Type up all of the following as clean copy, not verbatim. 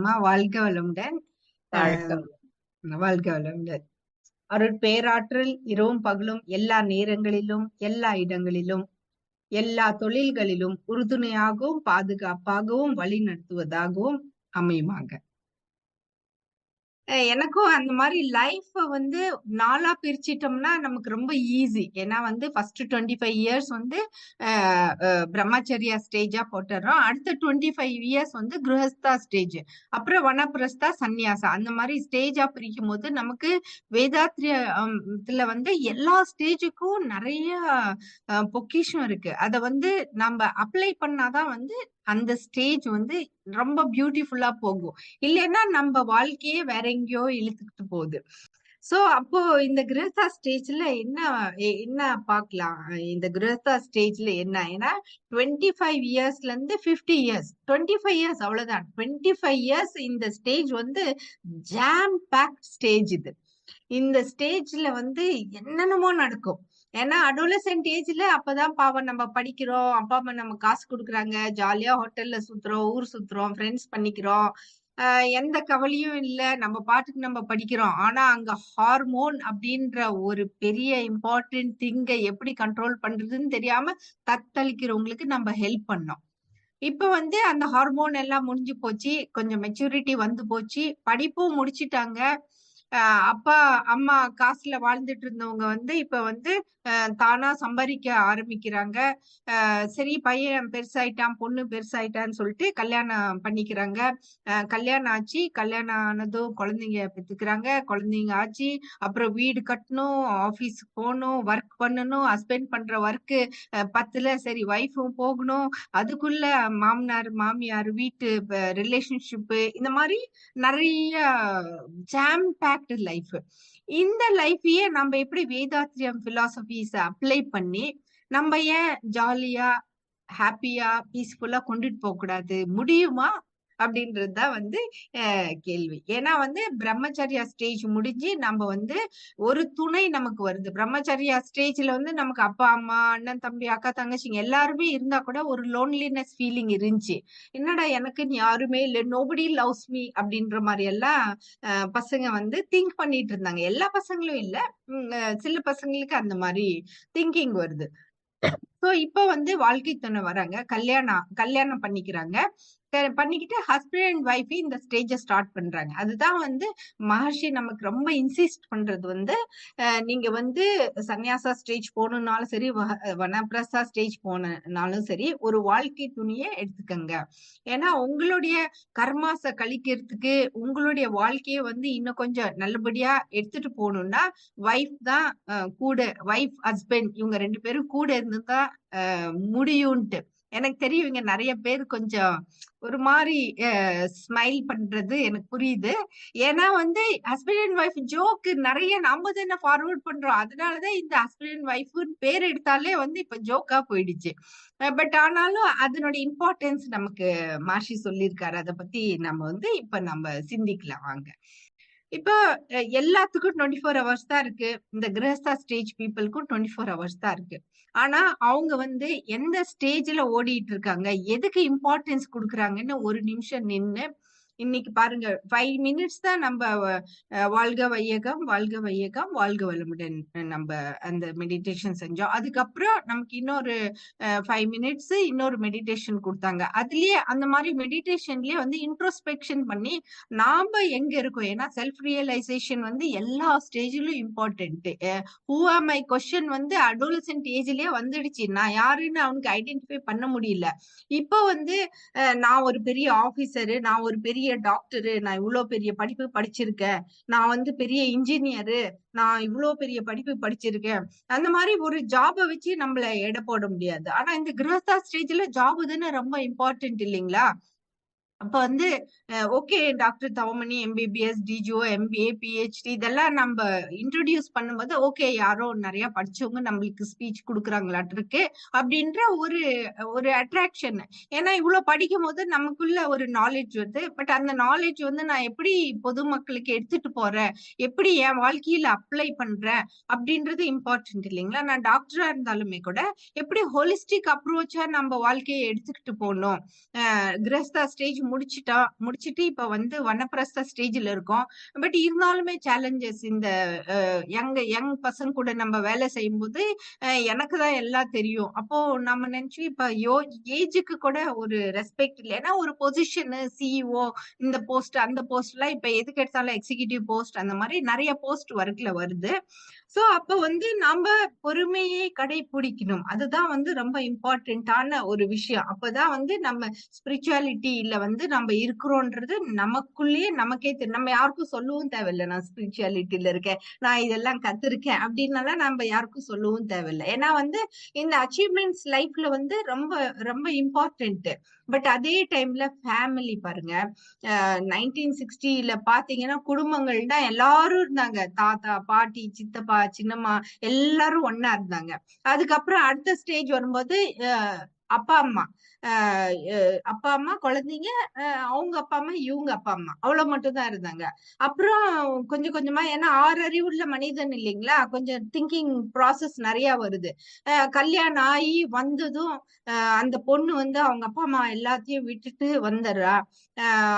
அம்மா வாழ்க வளமுடன். வணக்கம். வாழ்க வளமுடன். அருட்பேராற்றல் இரவும் பகலும் எல்லா நேரங்களிலும் எல்லா இடங்களிலும் எல்லா தொழில்களிலும் உறுதுணையாகவும் பாதுகாப்பாகவும் வழி நடத்துவதாகவும் அமையுமாக. எனக்கும் அந்த மாதிரி லைஃப் வந்து நாளா பிரிச்சிட்டோம்னா நமக்கு ரொம்ப ஈஸி. ஏன்னா வந்து ஃபர்ஸ்ட் 25 இயர்ஸ் வந்து பிரம்மச்சரியா ஸ்டேஜா போட்டுறோம். அடுத்த 25 இயர்ஸ் வந்து கிரகஸ்தா ஸ்டேஜ், அப்புறம் வனப்பிரஸ்தா சந்நியாசா, அந்த மாதிரி ஸ்டேஜா பிரிக்கும் போது நமக்கு வேதாத்திரியத்துல வந்து எல்லா ஸ்டேஜுக்கும் நிறைய பொக்கிஷம் இருக்கு. அத வந்து நம்ம அப்ளை பண்ணாதான் வந்து அந்த ஸ்டேஜ் வந்து ரொம்ப பியூட்டிஃபுல்லா போகும். இல்லைன்னா நம்ம வாழ்க்கையே வேற எங்கேயோ இழுத்துக்கிட்டு போகுது. சோ அப்போ இந்த கிரகஸ்தா ஸ்டேஜ்ல என்ன பார்க்கலாம்? இந்த கிரகஸ்தா ஸ்டேஜ்ல என்ன, ஏன்னா 25 இயர்ஸ்ல இருந்து 50 இயர்ஸ், 25 இயர்ஸ் அவ்வளவுதான். 25 இயர்ஸ் இந்த ஸ்டேஜ் வந்து ஜாம் பேக்ட் ஸ்டேஜ். இந்த ஸ்டேஜ்ல வந்து என்னென்னமோ நடக்கும். ஏன்னா அடோலசென்ட் ஏஜ்ல அப்பதான் பாவம் நம்ம படிக்கிறோம், அப்பா அம்மா நம்ம காசு கொடுக்குறாங்க, ஜாலியா ஹோட்டல்ல சுத்துறோம், ஊர் சுத்துறோம், ஃப்ரெண்ட்ஸ் பண்ணிக்கிறோம், எந்த கவலையும் இல்ல, நம்ம பாட்டுக்கு நம்ம படிக்கிறோம். ஆனா அங்க ஹார்மோன் அப்படின்ற ஒரு பெரிய இம்பார்ட்டன்ட் திங்கை எப்படி கண்ட்ரோல் பண்றதுன்னு தெரியாம தத்தளிக்கிறவங்களுக்கு நம்ம ஹெல்ப் பண்ணோம். இப்ப வந்து அந்த ஹார்மோன் எல்லாம் முடிஞ்சு போச்சு, கொஞ்சம் மெச்சூரிட்டி வந்து போச்சு, படிப்பும் முடிச்சிட்டாங்க. அப்பா அம்மா காசுல வாழ்ந்துட்டு இருந்தவங்க வந்து இப்ப வந்து தானா சம்பாதிக்க ஆரம்பிக்கிறாங்க. சரி, பையன் பெருசாயிட்டான், பொண்ணு பெருசாயிட்டான்னு சொல்லிட்டு கல்யாணம் பண்ணிக்கிறாங்க. கல்யாணம் ஆச்சு, கல்யாணம் ஆனதும் குழந்தைங்க பெத்துக்கிறாங்க, குழந்தைங்க ஆச்சு, அப்புறம் வீடு கட்டணும், ஆபீஸ்க்கு போகணும், ஒர்க் பண்ணணும், ஹஸ்பண்ட் பண்ற ஒர்க்கு பத்துல, சரி ஒய்ஃபும் போகணும், அதுக்குள்ள மாமனார் மாமியார் வீட்டு ரிலேஷன்ஷிப்பு, இந்த மாதிரி நிறைய ஜாம் பேக்டு லைஃப். இந்த லைஃபையே நம்ம எப்படி வேதாத்ரியம் பிலாசபிஸ் அப்ளை பண்ணி நம்ம ஏன் ஜாலியா ஹாப்பியா பீஸ்ஃபுல்லா கொண்டுட்டு போக கூடாது, முடியுமா அப்படின்றதுதான் வந்து கேள்வி. ஏன்னா வந்து பிரம்மச்சரியா ஸ்டேஜ் முடிஞ்சு நம்ம வந்து ஒரு துணை நமக்கு வருது. பிரம்மச்சரியா ஸ்டேஜ்ல வந்து நமக்கு அப்பா அம்மா அண்ணன் தம்பி அக்கா தங்கச்சிங்க எல்லாருமே இருந்தா கூட ஒரு லோன்லினஸ் ஃபீலிங் இருந்துச்சு. என்னடா எனக்குன்னு யாருமே இல்லை, நோபடி லவ்ஸ் மீ அப்படின்ற மாதிரி எல்லாம் பசங்க வந்து திங்க் பண்ணிட்டு இருந்தாங்க. எல்லா பசங்களும் இல்ல, சில பசங்களுக்கு அந்த மாதிரி திங்கிங் வருது. சோ இப்ப வந்து வாழ்க்கை துணை வராங்க, கல்யாணம் பண்ணிக்கிறாங்க. பண்ணிக்கிட்டு ஹஸ்பண்ட் அண்ட் ஒய்ஃப் இந்த ஸ்டேஜ ஸ்டார்ட் பண்றாங்க. அதுதான் வந்து மகர்ஷி நமக்கு ரொம்ப இன்சிஸ்ட் பண்றது வந்து, நீங்க வந்து சன்னியாசா ஸ்டேஜ் போகணும்னாலும் சரி, வனப்பிரஸ்தா ஸ்டேஜ் போனாலும் சரி, ஒரு வாழ்க்கை துணியை எடுத்துக்கங்க. ஏன்னா உங்களுடைய கர்மாச கழிக்கிறதுக்கு, உங்களுடைய வாழ்க்கையை வந்து இன்னும் கொஞ்சம் நல்லபடியா எடுத்துட்டு போகணும்னா ஒய்ஃப் தான் கூட, ஒய்ஃப் ஹஸ்பண்ட் இவங்க 2 பேரும் கூட இருந்துதான் முடியும்ட்டு. எனக்கு தெரியும் இங்க நிறைய பேர் கொஞ்சம் ஒரு மாதிரி ஸ்மைல் பண்றது எனக்கு புரியுது. ஏன்னா வந்து ஹஸ்பண்ட் அண்ட் ஒய்ஃப் ஜோக்கு நிறைய நாம தானே ஃபார்வர்ட் பண்றோம். அதனாலதான் இந்த ஹஸ்பண்ட் அண்ட் ஒய்ஃப்னு பேர் எடுத்தாலே வந்து இப்ப ஜோக்கா போயிடுச்சு. பட் ஆனாலும் அதனுடைய இம்பார்ட்டன்ஸ் நமக்கு மாஷி சொல்லியிருக்காரு. அதை பத்தி நம்ம வந்து இப்ப நம்ம சிந்திக்கலாம் வாங்க. இப்போ எல்லாத்துக்கும் 24 ஹவர்ஸ் தான் இருக்கு. இந்த கிரகஸ்தா ஸ்டேஜ் பீப்புளுக்கும் 24 ஹவர்ஸ் தான் இருக்கு. ஆனா அவங்க வந்து எந்த ஸ்டேஜ்ல ஓடிட்டு இருக்காங்க, எதுக்கு இம்பார்ட்டன்ஸ் கொடுக்குறாங்கன்னு ஒரு நிமிஷம் நின்னு இன்னைக்கு பாருங்க, 5 மினிட்ஸ் தான் நம்ம வாழ்க வையகம் வாழ்க வையகம் வாழ்க வளமுடன் நம்ம அந்த மெடிடேஷன் செஞ்சோம். அதுக்கப்புறம் நமக்கு இன்னொரு 5 மினிட்ஸ் இன்னொரு மெடிடேஷன் கொடுத்தாங்க. அதுலயே அந்த மாதிரி மெடிடேஷன்லயே வந்து இன்ட்ரோஸ்பெக்ஷன் பண்ணி நாம எங்க இருக்கோம், ஏன்னா செல்ஃப் ரியலைசேஷன் வந்து எல்லா ஸ்டேஜிலும் important. Who are my question வந்து அடோலசென்ட் ஏஜ்லயே வந்துடுச்சு. நான் யாருன்னு அவனுக்கு ஐடென்டிஃபை பண்ண முடியல. இப்போ வந்து நான் ஒரு பெரிய ஆபீசரு, நான் ஒரு பெரிய டாக்டரு, நான் இவ்வளவு பெரிய படிப்பு படிச்சிருக்கேன், நான் வந்து பெரிய இன்ஜினியரு, நான் இவ்வளவு பெரிய படிப்பு படிச்சிருக்கேன், அந்த மாதிரி ஒரு ஜாப வச்சு நம்மள எடை போட முடியாது. ஆனா இந்த கிரகஸ்தா ஸ்டேஜ்ல ஜாப் தானே ரொம்ப இம்பார்ட்டன்ட் இல்லைங்களா? அப்ப வந்து okay, doctor Thavamani MBBS DGO MBA PhD இதெல்லாம் நம்ம இன்ட்ரோடியூஸ் பண்ணும்போது ஓகே, யாரோ நிறைய படிச்சவங்க நம்மளுக்கு ஸ்பீச் கொடுக்குறாங்களாட்டு இருக்கு அப்படின்ற ஒரு ஒரு அட்ராக்ஷன். ஏன்னா இவ்வளவு படிக்கும் போது நமக்குள்ள ஒரு நாலேஜ் வருது. பட் அந்த நாலேஜ் வந்து நான் எப்படி பொதுமக்களுக்கு எடுத்துட்டு போறேன், எப்படி என் வாழ்க்கையில அப்ளை பண்றேன் அப்படின்றது இம்பார்ட்டன்ட் இல்லைங்களா? நான் டாக்டரா இருந்தாலுமே கூட எப்படி ஹோலிஸ்டிக் அப்ரோச்சா நம்ம வாழ்க்கையை எடுத்துக்கிட்டு போகணும், கிரஸ்தா ஸ்டேஜ் முடிச்சிட்டு இப்ப வந்து வனப்பிரஸ்த ஸ்டேஜ்ல இருக்கோம். பட் இருந்தாலுமே சேலஞ்சஸ் இந்த யங் பசங்க கூட நம்ம வேலை செய்யும்போது எனக்கு தான் எல்லாம் தெரியும். அப்போ நம்ம நினைச்சு இப்ப ஏஜுக்கு கூட ஒரு ரெஸ்பெக்ட் இல்ல. ஏன்னா ஒரு பொசிஷன் சிஇஓ இந்த போஸ்ட் அந்த போஸ்ட் எல்லாம் இப்ப எதுக்கு எடுத்தாலும் எக்ஸிகியூட்டிவ் போஸ்ட் அந்த மாதிரி நிறைய போஸ்ட் ஒர்க்ல வருது. சோ அப்ப வந்து நாம பொறுமையை கடைபிடிக்கணும். அதுதான் வந்து ரொம்ப இம்பார்ட்டன்டான ஒரு விஷயம். அப்பதான் வந்து நம்ம ஸ்பிரிச்சுவாலிட்டியில வந்து நம்ம இருக்கிறோன்றது நமக்குள்ளேயே நமக்கே தெரியும். நம்ம யாருக்கும் சொல்லவும் தேவையில்லை நான் ஸ்பிரிச்சுவாலிட்டியில இருக்கேன், நான் இதெல்லாம் கத்திருக்கேன் அப்படின்னாலாம் நம்ம யாருக்கும் சொல்லவும் தேவையில்லை. ஏன்னா வந்து இந்த அச்சீவ்மெண்ட்ஸ் லைஃப்ல வந்து ரொம்ப ரொம்ப இம்பார்ட்டன்ட். பட் அதே டைம்ல ஃபேமிலி பாருங்க. 1960ல பாத்தீங்கன்னா குடும்பங்கள்னா எல்லாரும் இருந்தாங்க. தாத்தா, பாட்டி, சித்தப்பா, சின்னம்மா எல்லாரும் ஒண்ணா இருந்தாங்க. அதுக்கப்புறம் அடுத்த ஸ்டேஜ் வரும்போது அப்பா அம்மா அப்பா அம்மா குழந்தைங்க, அவங்க அப்பா அம்மா இவங்க அப்பா அம்மா அவ்வளவு மட்டும் தான் இருந்தாங்க. அப்புறம் கொஞ்சம் கொஞ்சமா ஏன்னா 6 அறிவுள்ள மனிதன் இல்லைங்களா, கொஞ்சம் திங்கிங் ப்ராசஸ் நிறைய வருது. கல்யாணம் ஆகி வந்ததும் அந்த பொண்ணு வந்து அவங்க அப்பா அம்மா எல்லாத்தையும் விட்டுட்டு வந்துடுறா.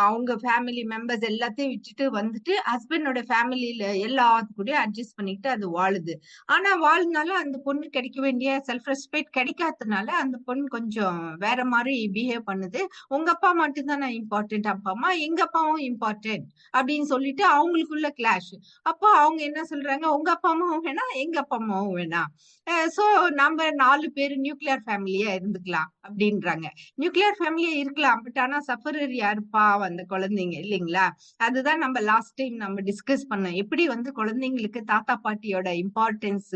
அவங்க ஃபேமிலி மெம்பர்ஸ் எல்லாத்தையும் விட்டுட்டு வந்துட்டு ஹஸ்பண்டோட ஃபேமிலியில எல்லாத்து கூடயும் அட்ஜஸ்ட் பண்ணிட்டு அது வாழுது. ஆனா வாழ்ந்தாலும் அந்த பொண்ணு கிடைக்க வேண்டிய செல்ஃப் ரெஸ்பெக்ட் கிடைக்காததுனால அந்த பொண்ணு கொஞ்சம் வேற மாதிரி பிஹேவ் பண்ணுது. உங்க அப்பா மட்டும் தான் இம்பார்ட்டன்ட் அப்பா அம்மா, எங்க அப்பாவும் இம்பார்ட்டன்ட் அப்படின்னு சொல்லிட்டு அவங்களுக்குள்ள கிளாஷ். அப்போ அவங்க என்ன சொல்றாங்க, உங்க அப்பா அம்மாவும் வேணாம் எங்க அப்பா அம்மாவும் வேணாம். சோ நம்ம 4 பேர் நியூக்ளியர் ஃபேமிலியா இருந்துக்கலாம் அப்படின்றாங்க. நியூக்ளியர் ஃபேமிலியா இருக்கலாம், பட் ஆனா சஃபரர் யாருப்பா, அந்த குழந்தைங்க இல்லைங்களா. அதுதான் நம்ம லாஸ்ட் டைம் நம்ம டிஸ்கஸ் பண்ணோம், எப்படி வந்து குழந்தைங்களுக்கு தாத்தா பாட்டியோட இம்பார்ட்டன்ஸ்.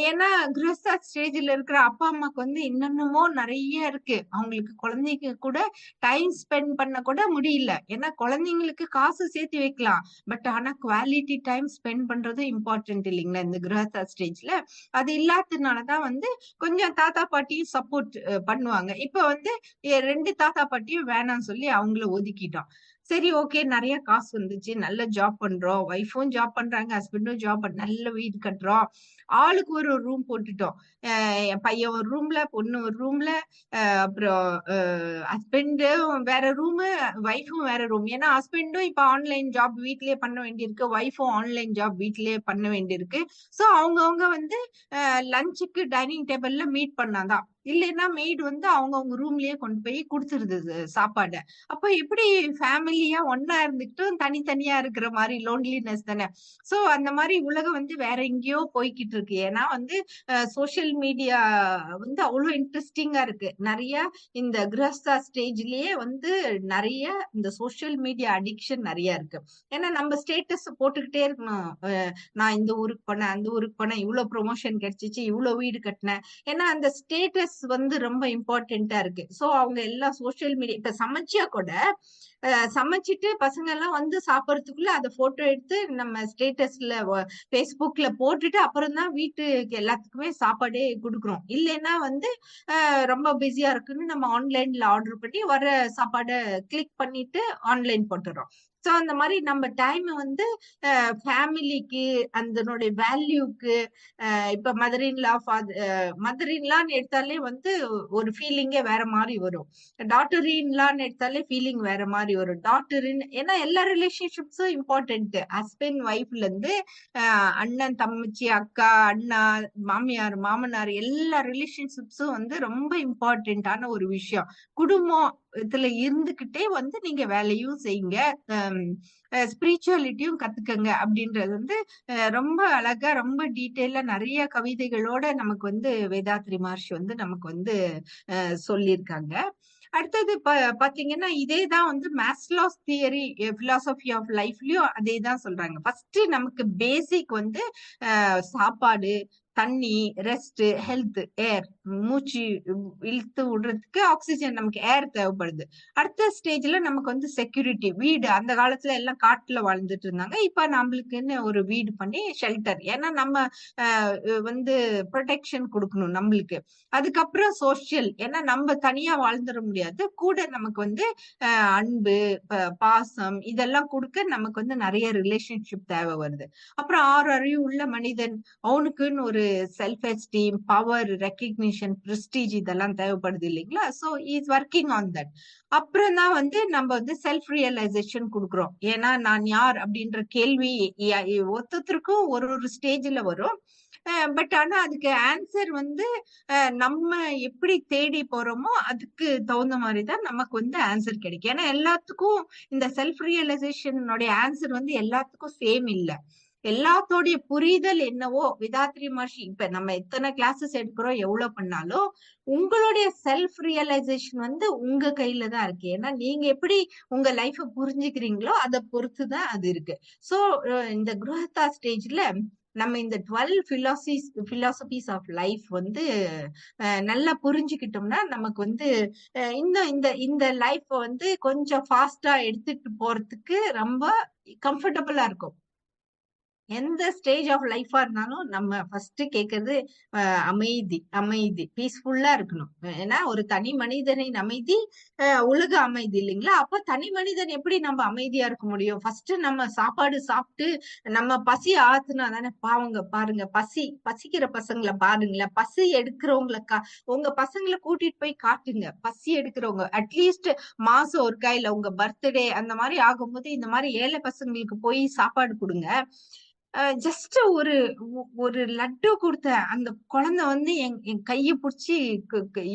ஏன்னா கிரஸ்தா ஸ்டேஜ்ல இருக்கிற அப்பா அம்மாக்கு வந்து இன்னமுமோ நிறைய இருக்கு, அவங்களுக்கு குழந்தைங்க கூட டைம் ஸ்பெண்ட் பண்ண கூட முடியல. ஏன்னா குழந்தைங்களுக்கு காசு சேர்த்து வைக்கலாம், பட் ஆனா குவாலிட்டி டைம் ஸ்பெண்ட் பண்றது இம்பார்ட்டன்ட் இல்லைங்களா இந்த கிரஸ்தா ஸ்டேஜ்ல. அது இல்லாததுனாலதான் வந்து கொஞ்சம் தாத்தா பாட்டியும் சப்போர்ட் பண்ணுவாங்க. இப்ப வந்து 2 தாத்தா பாட்டியும் வேணாம்னு சொல்லி அவங்கள ஒதுக்கிட்டோம். சரி, ஓகே, நிறைய காசு வந்துச்சு, நல்ல ஜாப் பண்றோம், ஒய்ஃபும் ஜாப் பண்றாங்க, ஹஸ்பண்டும் ஜாப் நல்ல வீடு கட்டுறோம், ஆளுக்கு ஒரு ரூம் போட்டுட்டோம். என் பையன் ஒரு ரூம்ல, பொண்ணு ஒரு ரூம்ல, அப்புறம் ஹஸ்பண்டும் வேற ரூமு, ஒய்ஃபும் வேற ரூம். ஏன்னா ஹஸ்பண்டும் இப்ப ஆன்லைன் ஜாப் வீட்லயே பண்ண வேண்டியிருக்கு, ஒய்ஃபும் ஆன்லைன் ஜாப் வீட்லயே பண்ண வேண்டியிருக்கு. சோ அவங்கவுங்க வந்து லஞ்சுக்கு டைனிங் டேபிள்ல மீட் பண்ணாதான், இல்லைன்னா மெய்டு வந்து அவங்கவுங்க ரூம்லயே கொண்டு போய் கொடுத்துருது சாப்பாடு. அப்ப எப்படி ஃபேமிலியா ஒன்னா இருந்துகிட்டும் தனித்தனியா இருக்கிற மாதிரி லோன்லினஸ் தானே. சோ அந்த மாதிரி உலகம் வந்து வேற எங்கேயோ போய்கிட்டு இருக்கு. ஏன்னா வந்து சோசியல் மீடியா வந்து அவ்வளவு இன்ட்ரெஸ்டிங்கா இருக்கு. நிறைய இந்த கிரஸ்தா ஸ்டேஜ்லயே வந்து நிறைய இந்த சோசியல் மீடியா அடிக்ஷன் நிறைய இருக்கு. ஏன்னா நம்ம ஸ்டேட்டஸ் போட்டுக்கிட்டே இருக்கணும். நான் இந்த ஊருக்கு போனேன், அந்த ஊருக்கு போனேன், இவ்வளவு ப்ரொமோஷன் கிடைச்சிச்சு, இவ்வளவு வீடு கட்டினேன். ஏன்னா அந்த ஸ்டேட்டஸ் வந்து ரொம்ப இம்பார்ட்டன்டா இருக்கு. சோ அவங்க எல்லாம் சோசியல் மீடியா இப்ப சமைச்சா கூட சமைச்சிட்டு பசங்க எல்லாம் வந்து சாப்பிடறதுக்குள்ள அதை போட்டோ எடுத்து நம்ம ஸ்டேட்டஸ்ல பேஸ்புக்ல போட்டுட்டு அப்புறம் தான் வீட்டுக்கு எல்லாத்துக்குமே சாப்பாடே கொடுக்குறோம். இல்லைன்னா வந்து ரொம்ப பிஸியா இருக்குன்னு நம்ம ஆன்லைன்ல ஆர்டர் பண்ணி வர சாப்பாடை கிளிக் பண்ணிட்டு ஆன்லைன் போட்டுறோம். சோ அந்த மாதிரி நம்ம டைம் வந்து ஃபேமிலிக்கு அதனுடைய வேல்யூக்கு, இப்ப மதர் இன்லான்னு எடுத்தாலே வந்து ஒரு ஃபீலிங்கே வேற மாதிரி வரும். டாட்டர் இன்லான்னு எடுத்தாலே ஃபீலிங் வேற மாதிரி வரும். ஏன்னா எல்லா ரிலேஷன்ஷிப்ஸும் இம்பார்ட்டன்ட். ஹஸ்பண்ட் ஒய்ஃப்ல இருந்து அண்ணன் தங்கச்சி, அக்கா, அண்ணா, மாமியார், மாமனார், எல்லா ரிலேஷன்ஷிப்ஸும் வந்து ரொம்ப இம்பார்ட்டன்டான ஒரு விஷயம். குடும்பம் இதுல இருந்துகிட்டே வந்து நீங்க வேலையும் செய்யுங்க, ஸ்பிரிச்சுவாலிட்டியும் கத்துக்கங்க அப்படின்றது வந்து ரொம்ப அழகா ரொம்ப டீட்டெயிலா நிறைய கவிதைகளோட நமக்கு வந்து வேதாத்ரி மகர்ஷி வந்து நமக்கு வந்து சொல்லியிருக்காங்க. அடுத்தது பாத்தீங்கன்னா இதேதான் வந்து மாஸ்லோஸ் தியரி பிலாசபி ஆஃப் லைஃப்லயும் அதேதான் சொல்றாங்க. ஃபர்ஸ்ட் நமக்கு பேசிக் வந்து சாப்பாடு, தண்ணி, ரெஸ்ட், ஹெல்த், ஏர், மூச்சு இழுத்து விடுறதுக்கு ஆக்சிஜன், நமக்கு ஏர் தேவைப்படுது. அடுத்த ஸ்டேஜ்ல நமக்கு வந்து செக்யூரிட்டி, வீடு. அந்த காலத்துல எல்லாம் காட்டுல வாழ்ந்துட்டு இருந்தாங்க, இப்ப நம்மளுக்குன்னு ஒரு வீடு பண்ணி ஷெல்டர், ஏன்னா நம்ம வந்து ப்ரொடெக்ஷன் கொடுக்கணும் நம்மளுக்கு. அதுக்கப்புறம் சோசியல், ஏன்னா நம்ம தனியா வாழ்ந்துட முடியாது, கூட நமக்கு வந்து அன்பு, பாசம் இதெல்லாம் கொடுக்க நமக்கு வந்து நிறைய ரிலேஷன்ஷிப் தேவை வருது. அப்புறம் 6 அறிவு உள்ள மனிதன், அவனுக்குன்னு ஒரு self esteem, power, recognition, prestige இதெல்லாம் தேவைப்படுது இல்லைங்களா? So is working on that. அப்புறம் தான் வந்து நம்ம வந்து செல்ஃப் ரியலைசேஷன் கொடுக்குறோம். ஏன்னா நான் யார் அப்படின்ற கேள்வி ஒருத்தருக்கும் ஒரு ஒரு ஸ்டேஜ்ல வரும். பட் ஆனா அதுக்கு ஆன்சர் வந்து நம்ம எப்படி தேடி போறோமோ அதுக்கு தகுந்த மாதிரி தான் நமக்கு வந்து ஆன்சர் கிடைக்கும். ஏன்னா எல்லாத்துக்கும் இந்த செல்ஃப் ரியலைசேஷனுடைய ஆன்சர் வந்து எல்லாத்துக்கும் சேம் இல்ல. எல்லாத்தோடைய புரிதல் என்னவோ, விதாத்ரி மகர்ஷி இப்ப நம்ம எத்தனை கிளாஸஸ் எடுக்கிறோம், எவ்வளவு பண்ணாலும் உங்களுடைய செல்ஃப் ரியலைசேஷன் வந்து உங்க கையில தான் இருக்கு. ஏன்னா நீங்க எப்படி உங்க லைஃப புரிஞ்சுக்கிறீங்களோ அதை பொறுத்துதான் அது இருக்கு. சோ இந்த குருஹத்தா ஸ்டேஜ்ல நம்ம இந்த 12 பிலாசபிஸ் ஆஃப் லைஃப் வந்து நல்லா புரிஞ்சுக்கிட்டோம்னா நமக்கு வந்து இன்னும் இந்த இந்த லைஃப் வந்து கொஞ்சம் ஃபாஸ்டா எடுத்துட்டு போறதுக்கு ரொம்ப கம்ஃபர்டபுளா இருக்கும். எந்த ஸ்டேஜ் ஆஃப் லைஃபா இருந்தாலும் நம்ம ஃபர்ஸ்ட் கேட்கறது அமைதி, அமைதி, பீஸ்ஃபுல்லா இருக்கணும். ஏன்னா ஒரு தனி மனிதனின் அமைதி உலக அமைதி இல்லைங்களா? அப்ப தனி மனிதன் எப்படி நம்ம அமைதியா இருக்க முடியும்? ஃபர்ஸ்ட் நம்ம சாப்பாடு சாப்பிட்டு நம்ம பசி ஆத்துனா தானே. பாவங்க பாருங்க, பசிக்கிற பசங்களை பாருங்களேன், பசி எடுக்கிறவங்கள உங்க பசங்களை கூட்டிட்டு போய் காட்டுங்க. பசி எடுக்கிறவங்க அட்லீஸ்ட் மாசம் ஒருக்கா இல்ல உங்க பர்த்டே அந்த மாதிரி ஆகும்போது இந்த மாதிரி ஏழை பசங்களுக்கு போய் சாப்பாடு கொடுங்க. ஜஸ்ட் ஒரு லட்டு கொடுத்த அந்த குழந்தை வந்து என் கைய புடிச்சு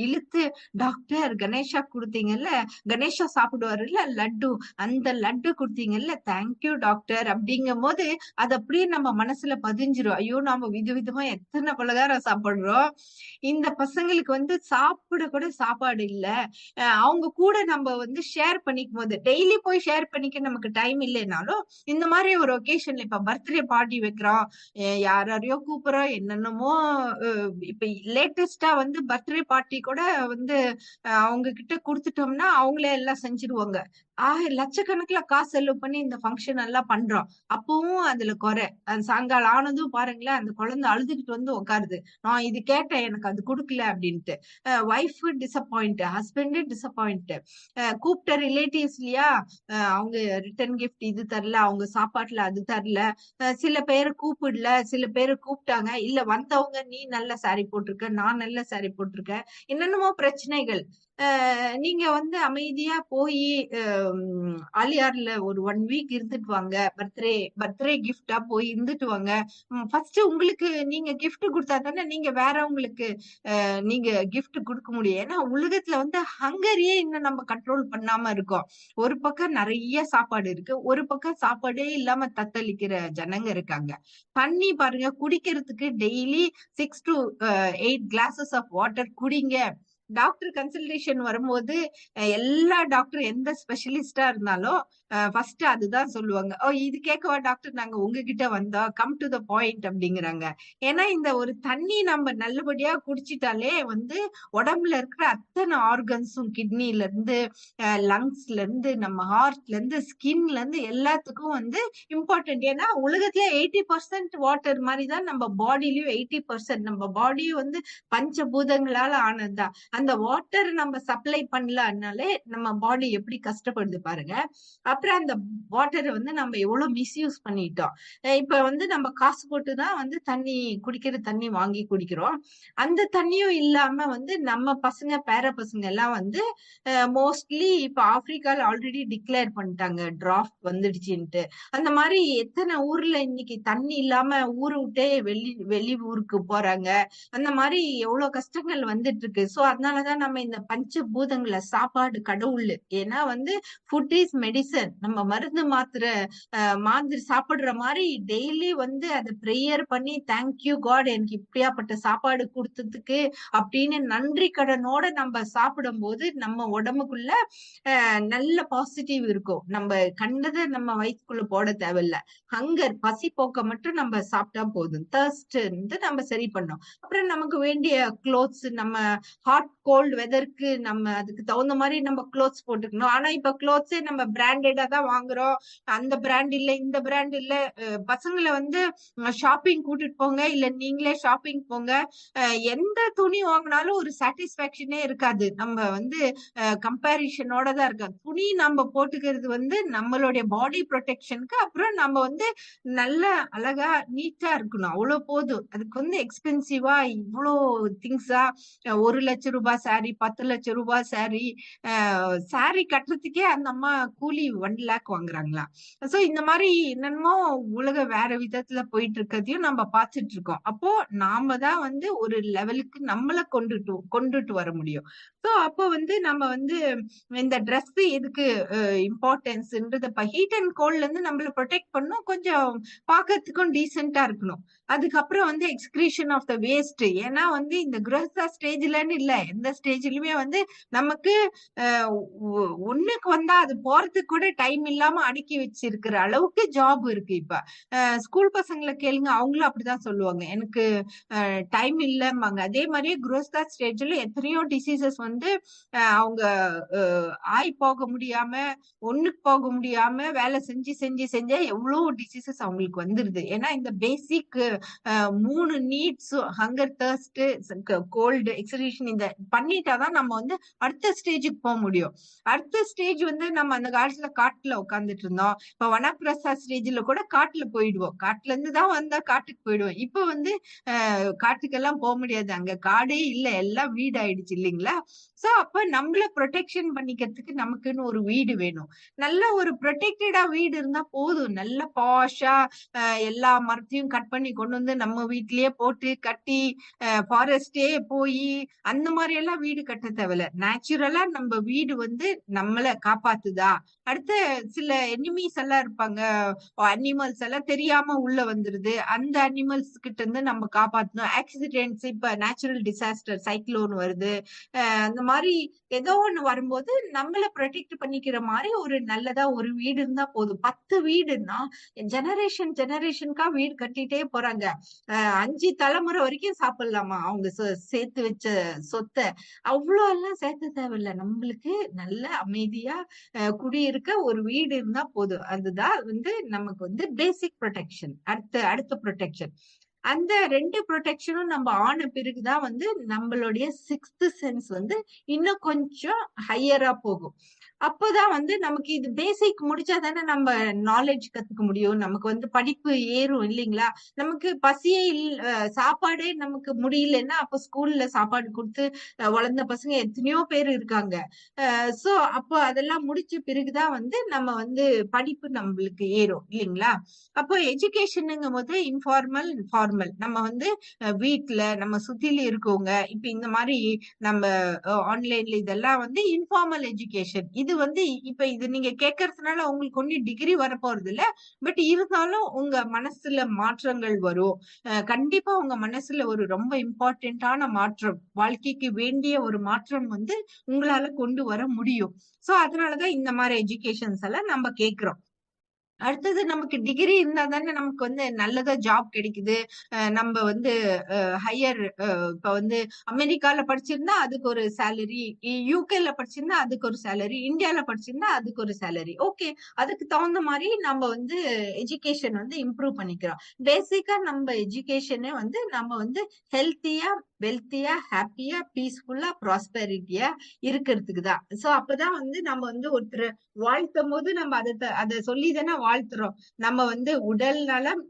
இழுத்து, டாக்டர் கணேஷா கொடுத்தீங்கல்ல, கணேஷா சாப்பிடுவாருல்ல லட்டு, அந்த லட்டு கொடுத்தீங்கல்ல, தேங்க்யூ டாக்டர் அப்படிங்கும் போது அது அப்படியே நம்ம மனசுல பதிஞ்சிரும். ஐயோ நாம விதவிதமா எத்தனை பலகாரம் சாப்பிடுறோம், இந்த பசங்களுக்கு வந்து சாப்பிட கூட சாப்பாடு இல்ல. அவங்க கூட நம்ம வந்து ஷேர் பண்ணிக்கும் போது, டெய்லி போய் ஷேர் பண்ணிக்க நமக்கு டைம் இல்லைனாலும் இந்த மாதிரி ஒரு ஒகேஷன்ல இப்ப பர்த்டே பார்ட்டி வைக்கிறோம், யாரையோ கூப்பிடுறோம், என்னென்னமோ. இப்ப லேட்டஸ்டா வந்து பர்த்டே பார்ட்டி கூட வந்து அவங்க கிட்ட குடுத்துட்டோம்னா அவங்களே எல்லாம் செஞ்சிருவாங்க. லட்சக்கணக்குல காசு செலவு பண்ணி இந்த ஃபங்க்ஷன் எல்லாம் பண்றோம். அப்பவும் அதுல குறை. அது சாயங்காலம் ஆனதும் பாருங்களேன், அந்த குழந்தை அழுதுகிட்டு வந்து உட்காருது, நான் இது கேட்டேன் எனக்கு அது கொடுக்கல அப்படின்ட்டு. Wife disappoint, husband disappoint. கூப்பிட்ட ரிலேட்டிவ்ஸ் இல்லையா, அவங்க ரிட்டர்ன் கிஃப்ட் இது தரல, அவங்க சாப்பாட்டுல அது தரல, சில பேரை கூப்பிடல, சில பேரை கூப்பிட்டாங்க, இல்ல வந்தவங்க நீ நல்ல சாரி போட்டிருக்க, நான் நல்ல சாரி போட்டிருக்கேன், என்னென்னமோ பிரச்சனைகள். நீங்க வந்து அமைதியா போய் ஆலியார்ல ஒரு 1 வீக் இருந்துட்டு வாங்க, பர்த்டே கிஃப்டா போய் இருந்துட்டு வாங்க. ஃபர்ஸ்ட் உங்களுக்கு நீங்க கிஃப்ட் கொடுத்தா தானே நீங்க வேறவங்களுக்கு நீங்க கிஃப்ட் கொடுக்க முடியும். ஏன்னா உலகத்துல வந்து ஹங்கரியே இன்னும் நம்ம கண்ட்ரோல் பண்ணாம இருக்கோம். ஒரு பக்கம் நிறைய சாப்பாடு இருக்கு, ஒரு பக்கம் சாப்பாடே இல்லாம தத்தளிக்கிற ஜனங்க இருக்காங்க. தண்ணி பாருங்க, குடிக்கிறதுக்கு daily 6 to 8 glasses of water குடிங்க. டாக்டர் கன்சல்டேஷன் வரும்போது எல்லா டாக்டர் எந்த ஸ்பெஷலிஸ்டா இருந்தாலும் ஃபர்ஸ்ட் அதுதான் சொல்லுவாங்க. இது கேட்கவா டாக்டர் நாங்க உங்ககிட்ட வந்தோம், கம் டு த பாயிண்ட் அப்படிங்கிறாங்க. ஏன்னா இந்த ஒரு தண்ணி நம்ம நல்லபடியா குடிச்சிட்டாலே வந்து உடம்புல இருக்கிற அத்தனை ஆர்கன்ஸும், கிட்னில இருந்து லங்ஸ்ல இருந்து நம்ம ஹார்ட்ல இருந்து ஸ்கின்ல இருந்து எல்லாத்துக்கும் வந்து இம்பார்ட்டன்ட். ஏன்னா உலகத்துல 80% வாட்டர் மாதிரி தான் நம்ம பாடியிலயும் 80%. நம்ம பாடியும் வந்து பஞ்சபூதங்களால ஆனதுதான். அந்த வாட்டர் நம்ம சப்ளை பண்ணலனாலே நம்ம பாடி எப்படி கஷ்டப்படுது பாருங்க. அப்புறம் அந்த வாட்டரை வந்து நம்ம எவ்வளவு மிஸ்யூஸ் பண்ணிட்டோம். இப்ப வந்து நம்ம காசு போட்டுதான் வந்து தண்ணி குடிக்கிற தண்ணி வாங்கி குடிக்கிறோம். அந்த தண்ணியும் இல்லாம வந்து நம்ம பசங்க பேர பசங்க எல்லாம் வந்து மோஸ்ட்லி இப்ப ஆப்பிரிக்கால ஆல்ரெடி டிக்ளேர் பண்ணிட்டாங்க டிராஃப்ட் வந்துடுச்சுன்ட்டு. அந்த மாதிரி எத்தனை ஊர்ல இன்னைக்கு தண்ணி இல்லாம ஊரு விட்டே வெளி ஊருக்கு போறாங்க. அந்த மாதிரி எவ்வளவு கஷ்டங்கள் வந்துட்டு இருக்கு. சோ அதனாலதான் நம்ம இந்த பஞ்சபூதங்களை, சாப்பாடு கடவுள். ஏன்னா வந்து ஃபுட் இஸ் மெடிசன். நம்ம மருந்து மாத்திரை சாப்பிடுற மாதிரி டெய்லி வந்து அதை ப்ரேயர் பண்ணி தேங்க்யூ காட் எனக்கு இப்படியாப்பட்ட சாப்பாடு கொடுத்ததுக்கு அப்படின்னு நன்றி கடனோட நம்ம சாப்பிடும் போது நம்ம உடம்புக்குள்ள நல்ல பாசிட்டிவ் இருக்கும். நம்ம கண்டதை நம்ம வயிற்றுக்குள்ள போட தேவையில்ல. ஹங்கர், பசி போக்க மட்டும் நம்ம சாப்பிட்டா போதும். தர்ஸ்ட் நம்ம சரி பண்ணோம். அப்புறம் நமக்கு வேண்டிய க்ளோத்ஸ், நம்ம ஹாட் கோல்டு வெதருக்கு நம்ம அதுக்கு தகுந்த மாதிரி நம்ம க்ளோத்ஸ் போட்டுக்கணும். ஆனா இப்ப க்ளோத்ஸே நம்ம பிராண்டடா தான் வாங்குறோம். அந்த பிராண்ட் இல்ல, இந்த பிராண்ட் இல்ல. பசங்களை வந்து ஷாப்பிங் கூட்டிட்டு போங்க, இல்ல நீங்களே ஷாப்பிங் போங்க. எந்த துணி வாங்கினாலும் ஒரு சாட்டிஸ்பாக்சனே இருக்காது. நம்ம வந்து கம்பேரிஷனோட தான் இருக்காது. துணி நம்ம போட்டுக்கிறது வந்து நம்மளுடைய பாடி ப்ரொடெக்ஷனுக்கு, அப்புறம் நம்ம வந்து நல்ல அழகா நீட்டா இருக்கணும், அவ்வளவு போதும். அதுக்கு வந்து எக்ஸ்பென்சிவா இவ்வளோ திங்ஸா 1 லட்சம் ரூபாய் சாரி, 10 லட்சம் ரூபாய் சாரி, சாரி கட்டுறதுக்கே அந்த அம்மா கூலி 1 லேக் வாங்குறாங்களா? சோ இந்த மாதிரி என்னென்னமோ உலகம் வேற விதத்துல போயிட்டு இருக்கிறதையும் நம்ம பார்த்துட்டு இருக்கோம். அப்போ நாம தான் வந்து ஒரு லெவலுக்கு நம்மள கொண்டுட்டு வர முடியும். சோ அப்போ வந்து நம்ம வந்து இந்த Dress எதுக்கு இம்பார்ட்டன்ஸ்ன்றது, இப்ப ஹீட் அண்ட் கோல்ட்ல இருந்து நம்மள ப்ரொடெக்ட் பண்ணும், கொஞ்சம் பார்க்கறதுக்கும் டீசென்ட்டா இருக்கணும். அதுக்கப்புறம் வந்து எக்ஸ்கிரீஷன் ஆஃப் த வேஸ்ட். ஏன்னா வந்து இந்த கிரகஸ்தா ஸ்டேஜ்லன்னு இல்ல, எந்த ஸ்டேஜ்லயுமே வந்து நமக்கு ஒண்ணுக்கு வந்தா அது போறதுக்கு கூட டைம் இல்லாம அடுக்கி வச்சிருக்கிற அளவுக்கு ஜாப் இருக்கு இப்ப. ஸ்கூல் பசங்களை கேளுங்க, அவங்களும் அப்படிதான் சொல்லுவாங்க, எனக்கு டைம் இல்லம்பாங்க. அதே மாதிரியே குரோஸ்தா ஸ்டேஜ்ல எத்தனையோ டிசீசஸ் வந்து அவங்க ஆய் போக முடியாம, ஒண்ணுக்கு போக முடியாம வேலை செஞ்சு செஞ்சு செஞ்சே எவ்வளவு டிசீசஸ் அவங்களுக்கு வந்துருது. ஏன்னா இந்த பேசிக் 3 needs, hunger, thirst, gold, acceleration, இந்த பண்ணிட்டாதான் நம்ம வந்து அடுத்த ஸ்டேஜுக்கு போக முடியும். அடுத்த ஸ்டேஜ் வந்து நம்ம அந்த காலத்துல காட்டுல உட்கார்ந்துட்டு இருந்தோம். இப்ப வனப்பிரசா ஸ்டேஜ்ல கூட காட்டுல போயிடுவோம். காட்டுல இருந்து தான் வந்தா காட்டுக்கு போயிடுவோம். இப்ப வந்து காட்டுக்கெல்லாம் போக முடியாது, அங்க காடே இல்ல, எல்லாம் வீடு ஆயிடுச்சு இல்லைங்களா? சோ அப்ப நம்மள ப்ரொடெக்ஷன் பண்ணிக்கிறதுக்கு நமக்குன்னு ஒரு வீடு வேணும். நல்ல ஒரு ப்ரொடெக்டடா வீடு இருந்தா போதும். நல்ல பாஷா எல்லா மரத்தையும் கட் பண்ணி கொண்டு வந்து நம்ம வீட்லயே போட்டு கட்டி, ஃபாரஸ்டே போய் அந்த மாதிரி எல்லாம் வீடு கட்ட தேவையில்ல. நேச்சுரலா நம்ம வீடு வந்து நம்மள காப்பாத்துதா? அடுத்து சில எனிமீஸ் எல்லாம் இருப்பாங்க, அனிமல்ஸ் எல்லாம் தெரியாம உள்ள வந்துருது, அந்த அனிமல்ஸ் கிட்ட இருந்து நம்ம காப்பாத்தணும். ஆக்சிடென்ட்ஸ், இப்ப நேச்சுரல் டிசாஸ்டர், சைக்ளோன் வருது, அந்த மாதிரி ஏதோ ஒண்ணு வரும்போது நம்மள ப்ரொடெக்ட் பண்ணிக்கிற மாதிரி ஒரு நல்லதா ஒரு வீடு இருந்தா போதும். 10 வீடுன்னா ஜெனரேஷனுக்கா வீடு கட்டிட்டே போறாங்க. 5 தலைமுறை வரைக்கும் சாப்பிடலாமா அவங்க சேர்த்து வச்ச சொத்தை? அவ்வளோ எல்லாம் சேர்த்து தேவையில்ல. நம்மளுக்கு நல்ல அமைதியா குடியிருக்க ஒரு வீடு இருந்தா போதும். அதுதான் வந்து நமக்கு வந்து பேசிக் ப்ரொடெக்ஷன். அடுத்த ப்ரொடெக்ஷன். அந்த 2 ப்ரொடெக்ஷனும் நம்ம ஆன பிறகுதான் வந்து நம்மளுடைய 6th சென்ஸ் வந்து இன்னும் கொஞ்சம் ஹையரா போகும். அப்போதான் வந்து நமக்கு இது பேசிக் முடிச்சா தானே நம்ம நாலேஜ் கத்துக்க முடியும். நமக்கு வந்து படிப்பு ஏறும் இல்லைங்களா? நமக்கு பசியே சாப்பாடே நமக்கு முடியலன்னா அப்ப ஸ்கூல்ல சாப்பாடு கொடுத்து வளர்ந்த பசங்க எத்தனையோ பேர் இருக்காங்க. சோ அப்போ அதெல்லாம் முடிச்ச பிறகுதான் வந்து நம்ம வந்து படிப்பு நம்மளுக்கு ஏறும் இல்லைங்களா? அப்போ எஜுகேஷனுங்கும் போது இன்ஃபார்மல், ஃபார்மல். நம்ம வந்து வீட்ல நம்ம சுத்தில இருக்கவங்க, இப்ப இந்த மாதிரி நம்ம ஆன்லைன்ல இதெல்லாம் வந்து இன்ஃபார்மல் எஜுகேஷன். இது வந்து இப்ப இது நீங்க கேட்கறதுனால உங்களுக்கு ஒன்னும் டிகிரி வரப்போறது இல்ல. பட் இருந்தாலும் உங்க மனசுல மாற்றங்கள் வரும். கண்டிப்பா உங்க மனசுல ஒரு ரொம்ப இம்பார்ட்டன்டான மாற்றம், வாழ்க்கைக்கு வேண்டிய ஒரு மாற்றம் வந்து உங்களால கொண்டு வர முடியும். சோ அதனாலதான் இந்த மாதிரி எஜுகேஷன்ஸ் எல்லாம் நம்ம கேட்கிறோம். அடுத்தது நமக்கு டிகிரி இருந்தா தானே நமக்கு வந்து நல்லதா ஜாப் கிடைக்குது. நம்ம வந்து ஹையர், இப்ப வந்து அமெரிக்கால படிச்சிருந்தா அதுக்கு ஒரு சேலரி, யூகேல படிச்சிருந்தா அதுக்கு ஒரு சேலரி, இந்தியால படிச்சிருந்தா அதுக்கு ஒரு சேலரி. ஓகே, அதுக்கு தகுந்த மாதிரி நம்ம வந்து எஜுகேஷன் வந்து இம்ப்ரூவ் பண்ணிக்கிறோம். பேசிக்கா நம்ம எஜுகேஷனே வந்து நம்ம வந்து ஹெல்த்தியா, வெல்த்தியா, ஹாப்பியா, பீஸ்ஃபுல்லா, ப்ராஸ்பெரிட்டியா இருக்கிறதுக்கு தான். சோ அப்பதான் வந்து நம்ம வந்து ஒருத்தர் வாழ்த்தும் போது நம்ம அதை சொல்லிதானே வாழ்த்துறோம். நம்ம வந்து உடல் நலம்,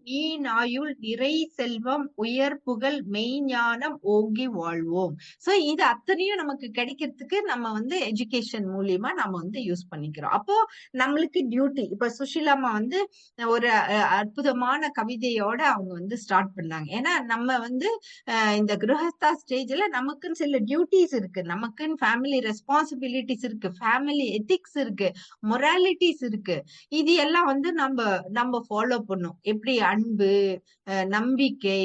ஆயுள், நிறை செல்வம், உயர் புகழ், மெய்ஞானம், ஓங்கி வாழ்வோம். சோ இது அத்தனையும் நமக்கு கிடைக்கிறதுக்கு நம்ம வந்து எஜுகேஷன் மூலியமா நம்ம வந்து யூஸ் பண்ணிக்கிறோம். அப்போ நம்மளுக்கு டியூட்டி, இப்ப சுஷீலாமா வந்து ஒரு அற்புதமான கவிதையோட அவங்க வந்து ஸ்டார்ட் பண்ணாங்க. ஏன்னா நம்ம வந்து இந்த கிரகஸ்தா ஸ்டேஜ்ல நமக்குன்னு சில டியூட்டிஸ் இருக்கு, நமக்குன்னு ஃபேமிலி ரெஸ்பான்சிபிலிட்டிஸ் இருக்கு, ஃபேமிலி எத்திக்ஸ் இருக்கு, மொராலிட்டிஸ் இருக்கு. இது எல்லாம் வந்து நம்ம ஃபாலோ பண்ணும். எப்படி அன்பு, நம்பிக்கை,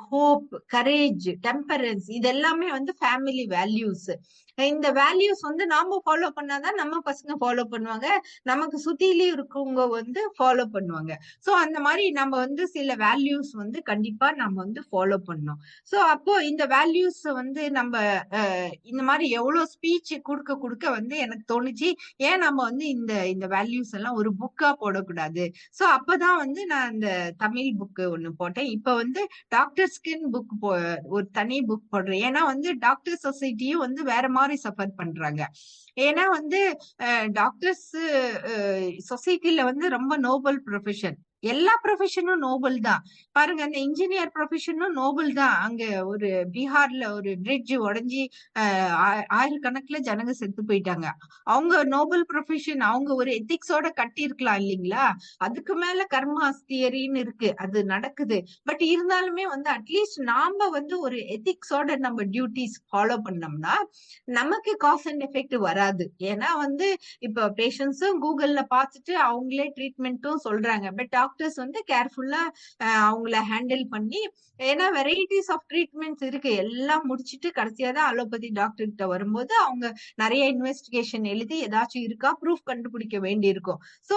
ஹோப், கரேஜ், டெம்பரன்ஸ், இது எல்லாமே வந்து ஃபேமிலி வேல்யூஸ். இந்த வேல்யூஸ் வந்து நாம ஃபாலோ பண்ணாதான் நம்ம பசங்க ஃபாலோ பண்ணுவாங்க, நமக்கு சுத்திலயும் இருக்கவங்க வந்து ஃபாலோ பண்ணுவாங்க. சோ அந்த மாதிரி நம்ம வந்து சில வேல்யூஸ் வந்து கண்டிப்பா நம்ம வந்து ஃபாலோ பண்ணணும். சோ அப்போ இந்த வேல்யூஸ் வந்து நம்ம இந்த மாதிரி எவ்வளவு ஸ்பீச் கொடுக்க கொடுக்க வந்து எனக்கு தோணுச்சு, ஏன் நம்ம வந்து இந்த இந்த வேல்யூஸ் எல்லாம் ஒரு புக்கா போடக்கூடாது. சோ அப்பதான் வந்து நான் இந்த தமிழ் புக் ஒண்ணு போட்டேன். இப்ப வந்து டாக்டர் ஸ்கின் புக் ஒரு தனி புக் போடுறேன். ஏன்னா வந்து டாக்டர் சொசைட்டியும் வந்து வேற மாதிரி சஃபர் பண்றாங்க. ஏன்னா வந்து டாக்டர்ஸ் சொசைட்டில வந்து ரொம்ப நோபல் ப்ரொஃபஷன், எல்லா ப்ரொஃபஷனும் நோபல் தான். பாருங்க, அந்த இன்ஜினியர் ப்ரொஃபஷனும் நோபல் தான். அங்க ஒரு பீகார்ல ஒரு பிரிட்ஜ் உடைஞ்சி ஆயிரக்கணக்குல ஜனங்க செத்து போயிட்டாங்க. அவங்க நோபல் ப்ரொஃபஷன், அவங்க ஒரு எத்திக்ஸோட கட்டி இருக்கலாம் இல்லைங்களா? அதுக்கு மேல கர்மாஸ் தியரின்னு இருக்கு, அது நடக்குது. பட் இருந்தாலுமே வந்து அட்லீஸ்ட் நாம வந்து ஒரு எத்திக்ஸோட நம்ம டியூட்டிஸ் ஃபாலோ பண்ணோம்னா நமக்கு காஸ் அண்ட் எஃபெக்ட் வராது. ஏன்னா வந்து இப்ப பேஷண்ட்ஸும் கூகுள்ல பார்த்துட்டு அவங்களே ட்ரீட்மெண்ட்டும் சொல்றாங்க. பட் டாக்டர்ஸ் வந்து கேர்ஃபுல்லா அவங்கள ஹேண்டில் பண்ணி, ஏன்னா வெரைட்டிஸ் ஆஃப் ட்ரீட்மெண்ட்ஸ் இருக்கு. எல்லாம் முடிச்சிட்டு கடைசியா தான் அலோபதி டாக்டர் கிட்ட வரும்போது அவங்க நிறைய இன்வெஸ்டிகேஷன் எழுதி ஏதாச்சும் இருக்கா ப்ரூஃப் கண்டுபிடிக்க வேண்டி இருக்கும். ஸோ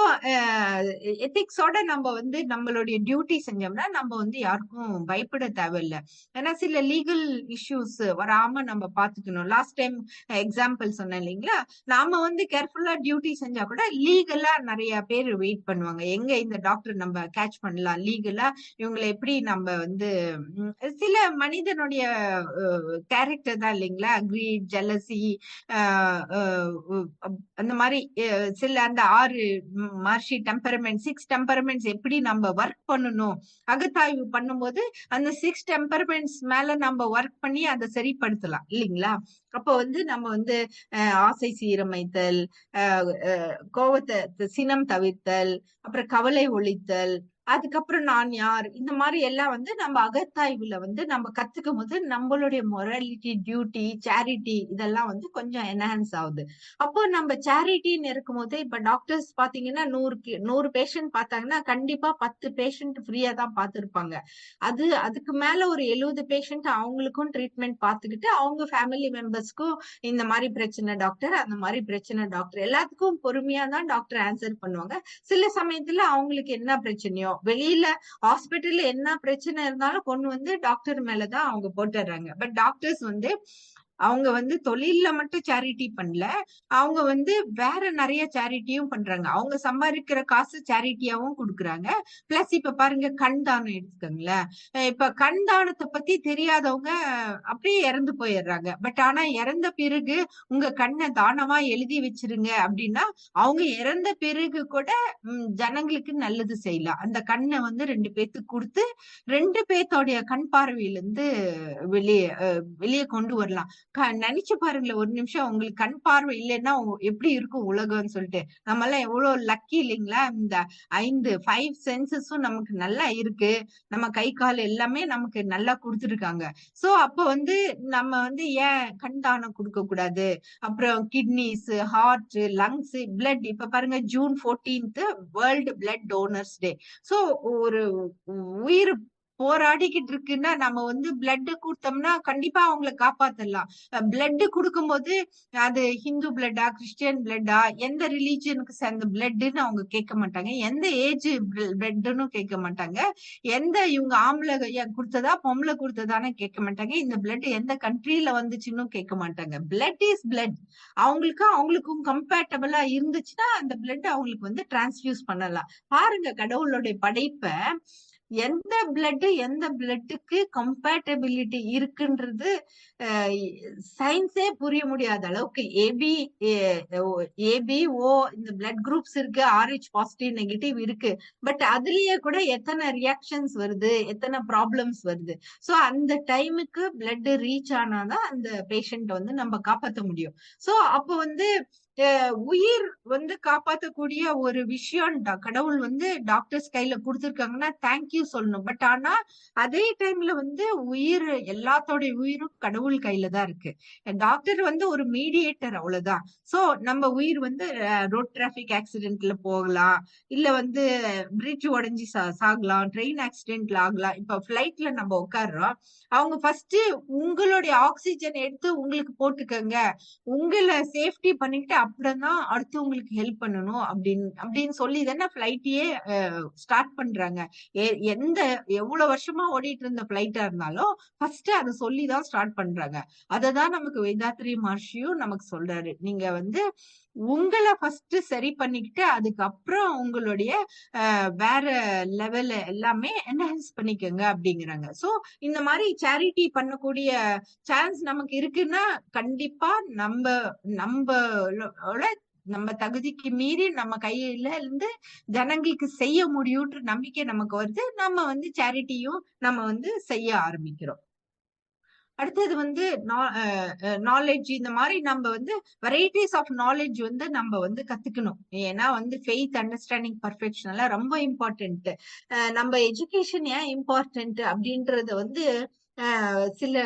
எத்திக்ஸோட நம்ம வந்து நம்மளுடைய டியூட்டி செஞ்சோம்னா நம்ம வந்து யாருக்கும் பயப்பட தேவையில்லை. ஏன்னா சில லீகல் இஷ்யூஸ் வராம நம்ம பாத்துக்கணும். லாஸ்ட் டைம் எக்ஸாம்பிள் சொன்னேன் இல்லைங்களா? நாம வந்து கேர்ஃபுல்லா டியூட்டி செஞ்சா கூட லீகலா நிறைய பேர் வெயிட் பண்ணுவாங்க. எங்க இந்த டாக்டர் நம்ம கேட்ச் பண்ணலாம் லீகலா, இவங்களை எப்படி நம்ம வந்து சில மனிதனுடைய கேரக்டர் தான் இல்லைங்களா? கிரீட், ஜெலசி, அந்த மாதிரி சில அந்த 6 மார்ஷி டெம்பரமெண்ட், 6 டெம்பரமெண்ட்ஸ் எப்படி நம்ம ஒர்க் பண்ணணும் அகத்தாய்வு பண்ணும்போது அந்த 6 டெம்பரமெண்ட்ஸ் மேல நம்ம ஒர்க் பண்ணி அதை சரிப்படுத்தலாம் இல்லைங்களா? அப்போ வந்து நம்ம வந்து ஆசை சீரமைத்தல், கோவத்தை சினம் தவிர்த்தல், அப்புறம் கவலை ஒழித்தல், அதுக்கப்புறம் நான் யார், இந்த மாதிரி எல்லாம் வந்து நம்ம அகத்தாய்வுல வந்து நம்ம கத்துக்கும் போது நம்மளுடைய மொராலிட்டி, டியூட்டி, சேரிட்டி இதெல்லாம் வந்து கொஞ்சம் என்ஹான்ஸ் ஆகுது. அப்போ நம்ம சேரிட்டின்னு இருக்கும் போது இப்ப டாக்டர்ஸ் பாத்தீங்கன்னா 100 பேஷண்ட் பார்த்தாங்கன்னா கண்டிப்பா 10 பேஷண்ட் ஃப்ரீயா தான் பார்த்திருப்பாங்க. அதுக்கு மேல ஒரு 70 பேஷண்ட் அவங்களுக்கும் ட்ரீட்மெண்ட் பார்த்துக்கிட்டு அவங்க ஃபேமிலி மெம்பர்ஸ்க்கும் இந்த மாதிரி பிரச்சனை டாக்டர், அந்த மாதிரி பிரச்சனை டாக்டர், எல்லாத்துக்கும் பொறுமையா தான் டாக்டர் ஆன்சர் பண்ணுவாங்க. சில சமயத்துல அவங்களுக்கு என்ன பிரச்சனையோ வெளியில ஹாஸ்பிட்டல்ல என்ன பிரச்சனை இருந்தாலும் கொண்டு வந்து டாக்டர் மேலதான் அவங்க போட்டுறாங்க. பட் டாக்டர்ஸ் வந்து அவங்க வந்து தொழில்ல மட்டும் சேரிட்டி பண்ணல, அவங்க வந்து வேற நிறைய சேரிட்டியும் பண்றாங்க. அவங்க சம்பாதிக்கிற காசு சேரிட்டியாவும் கொடுக்குறாங்க. பிளஸ் இப்ப பாருங்க கண் தானம் எடுத்துக்கோங்களேன். இப்ப கண் தானத்தை பத்தி தெரியாதவங்க அப்படியே இறந்து போயிடுறாங்க. பட் ஆனா இறந்த பிறகு உங்க கண்ணை தானமா எழுதி வச்சிருங்க அப்படின்னா அவங்க இறந்த பிறகு கூட ஜனங்களுக்கு நல்லது செய்யலாம். அந்த கண்ணை வந்து 2 பேத்துக்கு கொடுத்து 2 பேத்தோடைய கண் பார்வையில இருந்து வெளியே வெளியே கொண்டு வரலாம். நினைச்சு பாருங்களேன் ஒரு நிமிஷம், உங்களுக்கு கண் பார்வை இல்லைன்னா எப்படி இருக்கும் உலகம்னு சொல்லிட்டு. நம்ம எல்லாம் எவ்வளவு லக்கி இல்லைங்களா? இந்த 5 சென்சஸும் நமக்கு நல்லா இருக்கு, நம்ம கை கால் எல்லாமே நமக்கு நல்லா கொடுத்துருக்காங்க. சோ அப்ப வந்து நம்ம வந்து ஏன் கண் தானம் கொடுக்க கூடாது? அப்புறம் கிட்னிஸ், ஹார்ட், லங்ஸ், பிளட். இப்ப பாருங்க ஜூன் 14 வேர்ல்டு பிளட் டோனர்ஸ் டே. சோ ஒரு உயிர் போராடிக்கிட்டு இருக்குன்னா நம்ம வந்து பிளட் கொடுத்தோம்னா கண்டிப்பா அவங்களை காப்பாத்தலாம். பிளட் கொடுக்கும்போது அது ஹிந்து பிளட்டா, கிறிஸ்டியன் பிளட்டா, எந்த ரிலீஜியனுக்கு சேர்ந்த பிளட்ன்னு அவங்க கேட்க மாட்டாங்க, எந்த ஏஜ் பிளட்னு கேட்க மாட்டாங்க, எந்த இவங்க ஆம்பளை கொடுத்ததா பொம்பளை கொடுத்ததான்னு கேட்க மாட்டாங்க, இந்த பிளட் எந்த கண்ட்ரில வந்துச்சுன்னு கேட்க மாட்டாங்க. Blood is blood. அவங்களுக்கும் கம்பேட்டபிளா இருந்துச்சுன்னா அந்த பிளட் அவங்களுக்கு வந்து டிரான்ஸ்ஃபியூஸ் பண்ணலாம். பாருங்க கடவுளுடைய படைப்பை, எந்த பிளட்டுக்கு கம்பேட்டபிலிட்டி இருக்குன்றது சயின்ஸே புரிய முடியாத அளவுக்கு ஏபிஓ இந்த பிளட் குரூப்ஸ் இருக்கு, RH பாசிட்டிவ் நெகட்டிவ் இருக்கு. பட் அதுலயே கூட எத்தனை ரியாக்ஷன்ஸ் வருது, எத்தனை ப்ராப்ளம்ஸ் வருது. சோ அந்த டைமுக்கு பிளட் ரீச் ஆனாதான் அந்த பேஷண்ட் வந்து நம்ம காப்பாற்ற முடியும். சோ அப்போ வந்து உயிர் வந்து காப்பாத்தக்கூடிய ஒரு விஷயம் கடவுள் வந்து டாக்டர்ஸ் கையில கொடுத்துருக்காங்கன்னா தேங்க்யூ சொல்லணும். பட் ஆனா அதே டைம்ல வந்து உயிர், எல்லாத்தோடைய உயிரும் கடவுள் கையில தான் இருக்கு. டாக்டர் வந்து ஒரு மீடியேட்டர், அவ்வளவுதான். சோ நம்ம உயிர் வந்து ரோட் டிராபிக் ஆக்சிடென்ட்ல போகலாம், இல்ல வந்து பிரிட்ஜ் உடைஞ்சி சாகலாம், ட்ரெயின் ஆக்சிடென்ட்ல ஆகலாம். இப்ப பிளைட்ல நம்ம உட்கார்றோம், அவங்க ஃபர்ஸ்ட் உங்களுடைய ஆக்சிஜன் எடுத்து உங்களுக்கு போட்டுக்கங்க, உங்களை சேஃப்டி பண்ணிட்டு அப்புறம்தான் அடுத்தவங்களுக்கு ஹெல்ப் பண்ணணும் அப்படின்னு சொல்லி தானே பிளைட்டையே ஸ்டார்ட் பண்றாங்க. எந்த எவ்வளவு வருஷமா ஓடிட்டு இருந்த பிளைட்டா இருந்தாலும் ஃபர்ஸ்ட் அதை சொல்லிதான் ஸ்டார்ட் பண்றாங்க. அததான் நமக்கு வேதாத்ரி மகர்ஷியும் நமக்கு சொல்றாரு, நீங்க வந்து உங்களை ஃபர்ஸ்ட் சரி பண்ணிக்கிட்டு அதுக்கப்புறம் உங்களுடைய வேற லெவல் எல்லாமே என்ஹான்ஸ் பண்ணிக்கோங்க அப்படிங்கிறாங்க. சோ இந்த மாதிரி சேரிட்டி பண்ணக்கூடிய சான்ஸ் நமக்கு இருக்குன்னா கண்டிப்பா நம்மளோட நம்ம தகுதிக்கு மீறி நம்ம கையில இருந்து ஜனங்களுக்கு செய்ய முடியும்ன்ற நம்பிக்கை நமக்கு வருது. நம்ம வந்து சேரிட்டியும் நம்ம வந்து செய்ய ஆரம்பிக்கிறோம். அடுத்தது வந்து நாலேஜ். இந்த மாதிரி நம்ம வந்து வெரைட்டிஸ் ஆஃப் நாலேஜ் வந்து நம்ம வந்து கத்துக்கணும். ஏன்னா வந்து ஃபெய்த், அண்டர்ஸ்டாண்டிங், பர்ஃபெக்ஷன் எல்லாம் ரொம்ப இம்பார்ட்டன்ட். நம்ம எஜுகேஷன் ஏன் இம்பார்ட்டன்ட் அப்படின்றத வந்து சில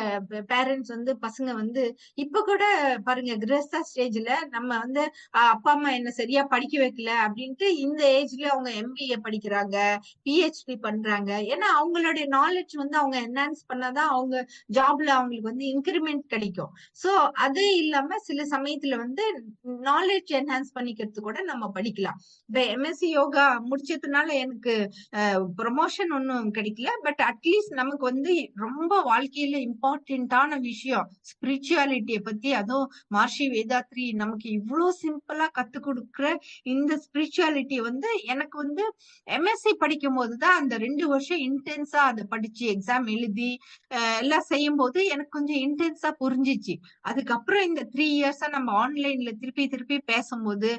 பேரண்ட்ஸ் வந்து பசங்க வந்து இப்ப கூட பாருங்க, கிரஸ்தா ஸ்டேஜ்ல நம்ம வந்து அப்பா அம்மா என்ன சரியா படிக்க வைக்கல அப்படின்ட்டு இந்த ஏஜ்ல அவங்க MBA படிக்கிறாங்க, PhD பண்றாங்க. ஏன்னா அவங்களுடைய நாலேஜ் வந்து அவங்க என்ஹான்ஸ் பண்ணாதான் அவங்க ஜாப்ல அவங்களுக்கு வந்து இன்கிரிமெண்ட் கிடைக்கும். சோ அது இல்லாம சில சமயத்துல வந்து நாலேஜ் என்ஹான்ஸ் பண்ணிக்கிறது கூட நம்ம படிக்கலாம். இப்ப MSc யோகா முடிச்சதுனால எனக்கு ப்ரொமோஷன் ஒன்னும் கிடைக்கல, பட் அட்லீஸ்ட் நமக்கு வந்து ரொம்ப வாழ்க்கையில இம்பார்ட்டன்டான விஷயம் ஸ்பிரிச்சுவாலிட்டியை பத்தி, அதுவும் மகர்ஷி வேதாத்ரி நமக்கு இவ்வளவு சிம்பிளா கத்து கொடுக்குற இந்த ஸ்பிரிச்சுவாலிட்டி வந்து எனக்கு வந்து MSc படிக்கும் போதுதான் அந்த 2 வருஷம் இன்டென்ஸா அதை படிச்சு எக்ஸாம் எழுதி எல்லாம் செய்யும் போது எனக்கு கொஞ்சம் இன்டென்ஸா புரிஞ்சிச்சு. அதுக்கப்புறம் இந்த 3 இயர்ஸா நம்ம ஆன்லைன்ல திருப்பி திருப்பி பேசும்போது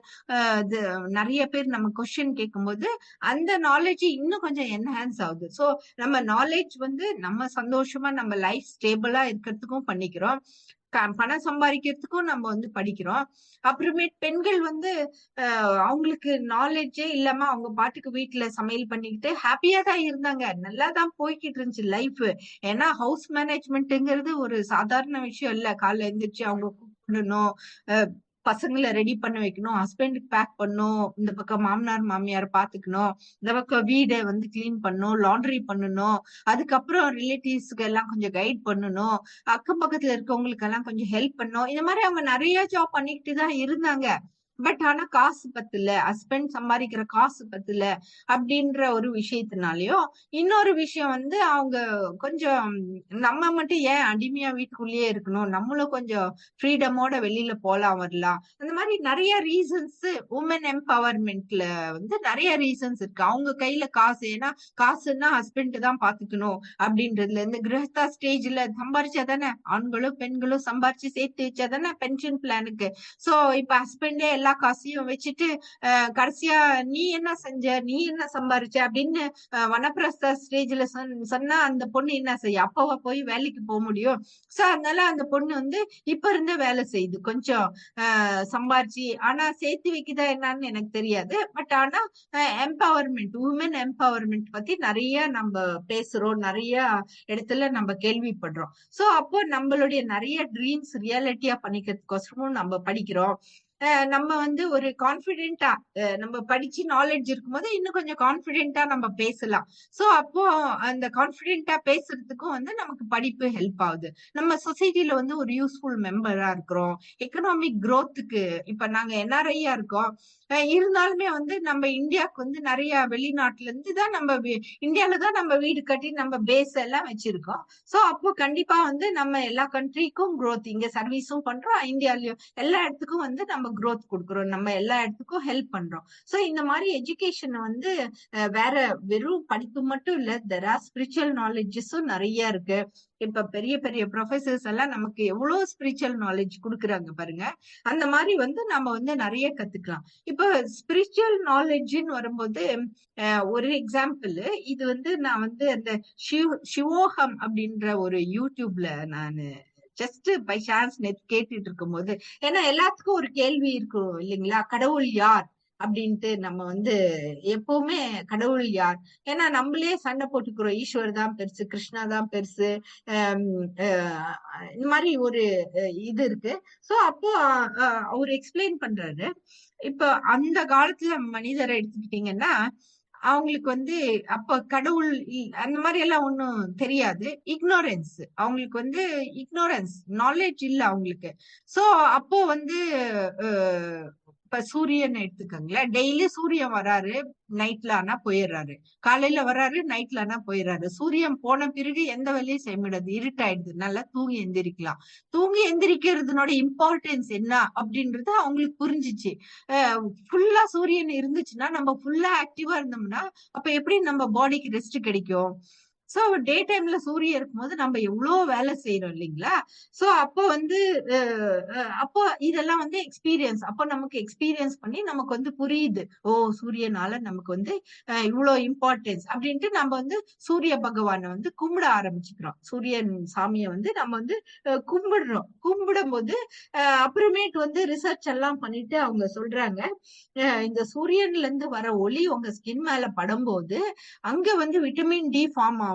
நிறைய பேர் நம்ம கொஸ்டின் கேட்கும்போது அந்த நாலேஜ் இன்னும் கொஞ்சம் என்ஹான்ஸ் ஆகுது. சோ நம்ம நாலேஜ் வந்து நம்ம சந்தோஷமா நம்ம லைஃப் ஸ்டேபிளா இருக்கிறதுக்கும் பண்ணிக்கிறோம், பணம் சம்பாதிக்கிறதுக்கும் நம்ம வந்து படிக்கிறோம். அப்புறமேட் பெண்கள் வந்து அவங்களுக்கு நாலேஜே இல்லாம அவங்க பாட்டுக்கு வீட்டுல சமையல் பண்ணிக்கிட்டு ஹாப்பியா தான் இருந்தாங்க, நல்லா தான் போய்கிட்டு இருந்துச்சு லைஃப். ஏன்னா ஹவுஸ் மேனேஜ்மெண்ட்ங்கிறது ஒரு சாதாரண விஷயம் இல்ல. காலைல எந்திரிச்சு அவங்க குக் பண்ணணும், பசங்களை ரெடி பண்ண வைக்கணும், ஹஸ்பண்டுக்கு பேக் பண்ணணும், இந்த பக்கம் மாமனார் மாமியார் பாத்துக்கணும், இந்த பக்கம் வீடை வந்து கிளீன் பண்ணணும், லாண்ட்ரி பண்ணணும், அதுக்கப்புறம் ரிலேட்டிவ்ஸ்க்கு எல்லாம் கொஞ்சம் கைட் பண்ணணும், அக்கம் பக்கத்துல இருக்கவங்களுக்கு எல்லாம் கொஞ்சம் ஹெல்ப் பண்ணணும். இந்த மாதிரி அவங்க நிறைய ஜாப் பண்ணிக்கிட்டு தான் இருந்தாங்க. பட் ஆனா காசு பத்தல, ஹஸ்பண்ட் சம்பாதிக்கிற காசு பத்தல அப்படின்ற ஒரு விஷயத்தினாலயும், இன்னொரு விஷயம் வந்து அவங்க கொஞ்சம் நம்ம மட்டும் ஏன் அடிமையா வீட்டுக்குள்ளேயே இருக்கணும், நம்மளும் கொஞ்சம் ஃப்ரீடமோட வெளியில போலாம் வரலாம். அந்த மாதிரி நிறைய ரீசன்ஸ் உமன் எம்பவர்மெண்ட்ல வந்து நிறைய ரீசன்ஸ் இருக்கு. அவங்க கையில காசு, ஏன்னா காசுன்னா ஹஸ்பண்ட் தான் பாத்துக்கணும் அப்படின்றதுல இருந்து, கிரகஸ்தா ஸ்டேஜ்ல சம்பாரிச்சாதானே ஆண்களும் பெண்களும் சம்பாரிச்சு சேர்த்து வச்சாதானே பென்ஷன் பிளானுக்கு. சோ இப்ப ஹஸ்பண்டே எல்லா காசையும் வச்சுட்டு கடைசியா நீ என்ன செஞ்ச, நீ என்ன சம்பாரிச்ச அப்படின்னு வனப்பிரஸ்த ஸ்டேஜ்ல சொன்னா அந்த பொண்ணு என்ன செய்ய, அப்பவா போய் வேலைக்கு போக முடியும்? சோ அதனால அந்த பொண்ணு வந்து இப்ப இருந்தே வேலை செய்யுது, கொஞ்சம் சம்பாரிச்சு. ஆனா சேர்த்து வைக்குதா என்னன்னு எனக்கு தெரியாது. பட் ஆனா எம்பவர்மெண்ட், உமன் எம்பவர்மெண்ட் பத்தி நிறைய நம்ம பேசுறோம், நிறைய இடத்துல நம்ம கேள்விப்படுறோம். சோ அப்போ நம்மளுடைய நிறைய ட்ரீம்ஸ் ரியாலிட்டியா பண்ணிக்கிறதுக்கோசரமும் நம்ம படிக்கிறோம். நம்ம வந்து ஒரு கான்பிடென்டா நம்ம படிச்சு நாலேஜ் இருக்கும்போது இன்னும் கொஞ்சம் கான்பிடென்டா நம்ம பேசலாம். சோ அப்போ அந்த கான்பிடென்டா பேசுறதுக்கும் வந்து நமக்கு படிப்பு ஹெல்ப் ஆகுது. நம்ம சொசைட்டில வந்து ஒரு யூஸ்ஃபுல் மெம்பரா இருக்கிறோம். எக்கனாமிக் growthக்கு இப்ப நாங்க NRI-யா இருக்கோம், இருந்தாலுமே வந்து நம்ம இந்தியாவுக்கு வந்து நிறைய வெளிநாட்டுல இருந்து தான் நம்ம இந்தியால தான் நம்ம வீடு கட்டி நம்ம பேஸ் எல்லாம் வச்சிருக்கோம். சோ அப்போ கண்டிப்பா வந்து நம்ம எல்லா கண்ட்ரிக்கும் growth, இங்க சர்வீஸும் பண்றோம், இந்தியாலயும் எல்லா இடத்துக்கும் வந்து நம்ம growth கொடுக்குறோம், நம்ம எல்லா இடத்துக்கும் ஹெல்ப் பண்றோம். சோ இந்த மாதிரி எஜுகேஷன் வந்து வேற வெறும் படிப்பு மட்டும் இல்ல, தெர் ஆர் ஸ்பிரிச்சுவல் நாலேஜஸும் நிறைய இருக்கு. இப்ப பெரிய பெரிய ப்ரொஃபசர்ஸ் எல்லாம் நமக்கு எவ்வளவு ஸ்பிரிச்சுவல் நாலேஜ் கொடுக்குறாங்க பாருங்க. அந்த மாதிரி வந்து நம்ம வந்து நிறைய கத்துக்கலாம். இப்ப ஸ்பிரிச்சுவல் நாலேஜ்ன்னு வரும்போது ஒரு எக்ஸாம்பிள், இது வந்து நான் வந்து அந்த சிவோகம் அப்படின்ற ஒரு யூடியூப்ல நான் ஜஸ்ட் பை சான்ஸ் நேத்து கேட்டுட்டு இருக்கும் போது. ஏன்னா எல்லாத்துக்கும் ஒரு கேள்வி இருக்கும் இல்லைங்களா, கடவுள் யார் அப்படின்ட்டு. நம்ம வந்து எப்பவுமே கடவுள் யார், ஏன்னா நம்மளே சண்டை போட்டுக்கிறோம், ஈஸ்வர் தான் பெருசு, கிருஷ்ணா தான் பெருசு, ஆம், இந்த மாதிரி ஒரு இது இருக்கு. சோ அப்போ அவர் எக்ஸ்பிளைன் பண்றாரு. இப்ப அந்த காலத்துல மனிதரை எடுத்துக்கிட்டீங்கன்னா, அவங்களுக்கு வந்து அப்ப கடவுள் அந்த மாதிரி எல்லாம் ஒண்ணும் தெரியாது. இக்னோரன்ஸ், அவங்களுக்கு வந்து இக்னோரன்ஸ், நாலேஜ் இல்ல அவங்களுக்கு. சோ அப்போ வந்து இப்ப சூரியன் எடுத்துக்கோங்களேன், டெய்லி சூரியன் வராரு, நைட்ல ஆனா போயிடுறாரு, காலையில வராரு, நைட்ல ஆனா போயிடுறாரு. சூரியன் போன பிறகு எந்த வேலையும் செய்ய முடியாது, இருட்டாயிடுது, நல்லா தூங்கி எந்திரிக்கலாம். தூங்கி எந்திரிக்கிறதுனோட இம்பார்ட்டன்ஸ் என்ன அப்படின்றது அவங்களுக்கு புரிஞ்சிச்சு. ஃபுல்லா சூரியன் இருந்துச்சுன்னா, நம்ம ஃபுல்லா ஆக்டிவா இருந்தோம்னா, அப்ப எப்படி நம்ம பாடிக்கு ரெஸ்ட் கிடைக்கும்? சோ டே டைம்ல சூரியன் இருக்கும்போது நம்ம எவ்வளவு வேலை செய்யறோம் இல்லைங்களா? சோ அப்போ வந்து அப்போ இதெல்லாம் வந்து எக்ஸ்பீரியன்ஸ், அப்போ நமக்கு எக்ஸ்பீரியன்ஸ் பண்ணி நமக்கு வந்து புரியுது, ஓ சூரியனால நமக்கு வந்து இவ்வளவு இம்பார்ட்டன்ஸ் அப்படின்ட்டு நம்ம வந்து சூரிய பகவானை வந்து கும்பிட ஆரம்பிச்சுக்கிறோம். சூரியன் சாமியை வந்து நம்ம வந்து கும்பிடுறோம். கும்பிடும் போது அப்புறமேட்டு வந்து ரிசர்ச் எல்லாம் பண்ணிட்டு அவங்க சொல்றாங்க, இந்த சூரியன்ல இருந்து வர ஒளி உங்க ஸ்கின் மேல படும்போது அங்க வந்து விட்டமின் டி ஃபார்ம் ஆகுது.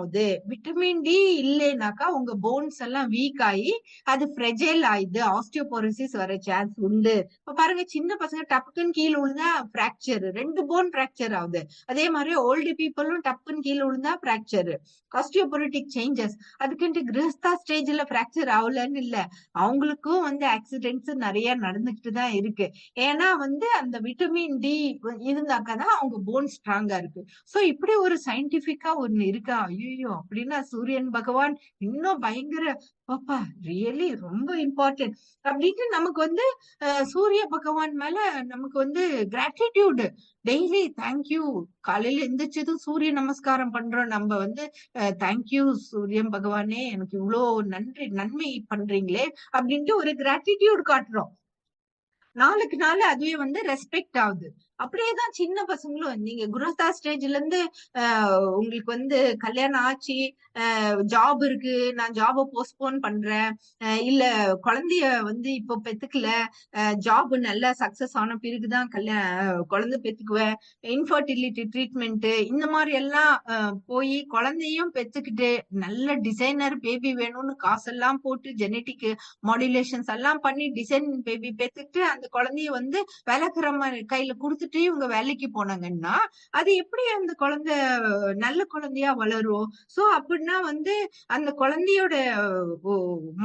விட்டமின் டி இல்லைனாக்கா உங்க போன்ஸ் எல்லாம் வீக் ஆகி அது ஃப்ரெஜைல் ஆயிடுது, ஆஸ்டியோபோரோசிஸ் வர சான்ஸ் உண்டு. இப்ப பாருங்க, சின்ன பசங்க டப்புன்னு கீழே விழுந்தா பிராக்சர், 2 போன் பிராக்சர் ஆகுது. அதே மாதிரி ஓல்டு பீப்புளும் டப்புன்னு கீழே விழுந்தா பிராக்சர், ஆஸ்டியோபோரோட்டிக் சேஞ்சஸ். அதுக்குன்ட்டு கிரஸ்தா ஸ்டேஜ்ல பிராக்சர் ஆகலன்னு இல்ல, அவங்களுக்கும் வந்து ஆக்சிடென்ட்ஸ் நிறைய நடந்துகிட்டு தான் இருக்கு. ஏன்னா வந்து அந்த விட்டமின் டி இருந்தாக்கதான் அவங்க போன் ஸ்ட்ராங்கா இருக்கு. சோ இப்படி ஒரு சயின்டிபிக்கா ஒண்ணு இருக்கா? ஐயோ அப்படின்னா சூரியன் பகவான் இன்னும் பயங்கர, பாப்பா ரியலி ரொம்ப இம்பார்ட்டன்ட் அப்படின்ட்டு நமக்கு வந்து சூரிய பகவான் மேல நமக்கு வந்து கிராட்டிடியூடு. டெய்லி தேங்க்யூ, காலையில எந்திரிச்சதும் சூரிய நமஸ்காரம் பண்றோம் நம்ம வந்து, தேங்க்யூ சூரியன் பகவானே, எனக்கு இவ்வளவு நன்றி, நன்மை பண்றீங்களே அப்படின்ட்டு ஒரு கிராட்டிடியூட் காட்டுறோம். நாளுக்கு நாள் அதுவே வந்து ரெஸ்பெக்ட் ஆகுது. அப்படியேதான் சின்ன பசங்களும், நீங்க குருஸ்தா ஸ்டேஜ்ல இருந்து உங்களுக்கு வந்து கல்யாணம் ஆச்சு, ஜாப் இருக்கு, நான் ஜாப போஸ்ட்போன் பண்றேன், இல்ல குழந்தைய வந்து இப்போ பெத்துக்கல, ஜாப் நல்லா சக்சஸ் ஆன பிறகுதான் குழந்தை பெத்துக்குவேன், இன்ஃபர்டிலிட்டி ட்ரீட்மெண்ட் இந்த மாதிரி எல்லாம் போய் குழந்தையும் பெத்துக்கிட்டு நல்ல டிசைனர் பேபி வேணும்னு காசெல்லாம் போட்டு ஜெனட்டிக் மாடுலேஷன்ஸ் எல்லாம் பண்ணி டிசைன் பேபி பெத்துக்கிட்டு அந்த குழந்தைய வந்து வேலைக்கிழமை கையில கொடுத்துட்டு இவங்க வேலைக்கு போனாங்கன்னா அது எப்படி அந்த குழந்தை நல்ல குழந்தையா வளரும்? சோ அப்படின்னா வந்து அந்த குழந்தையோட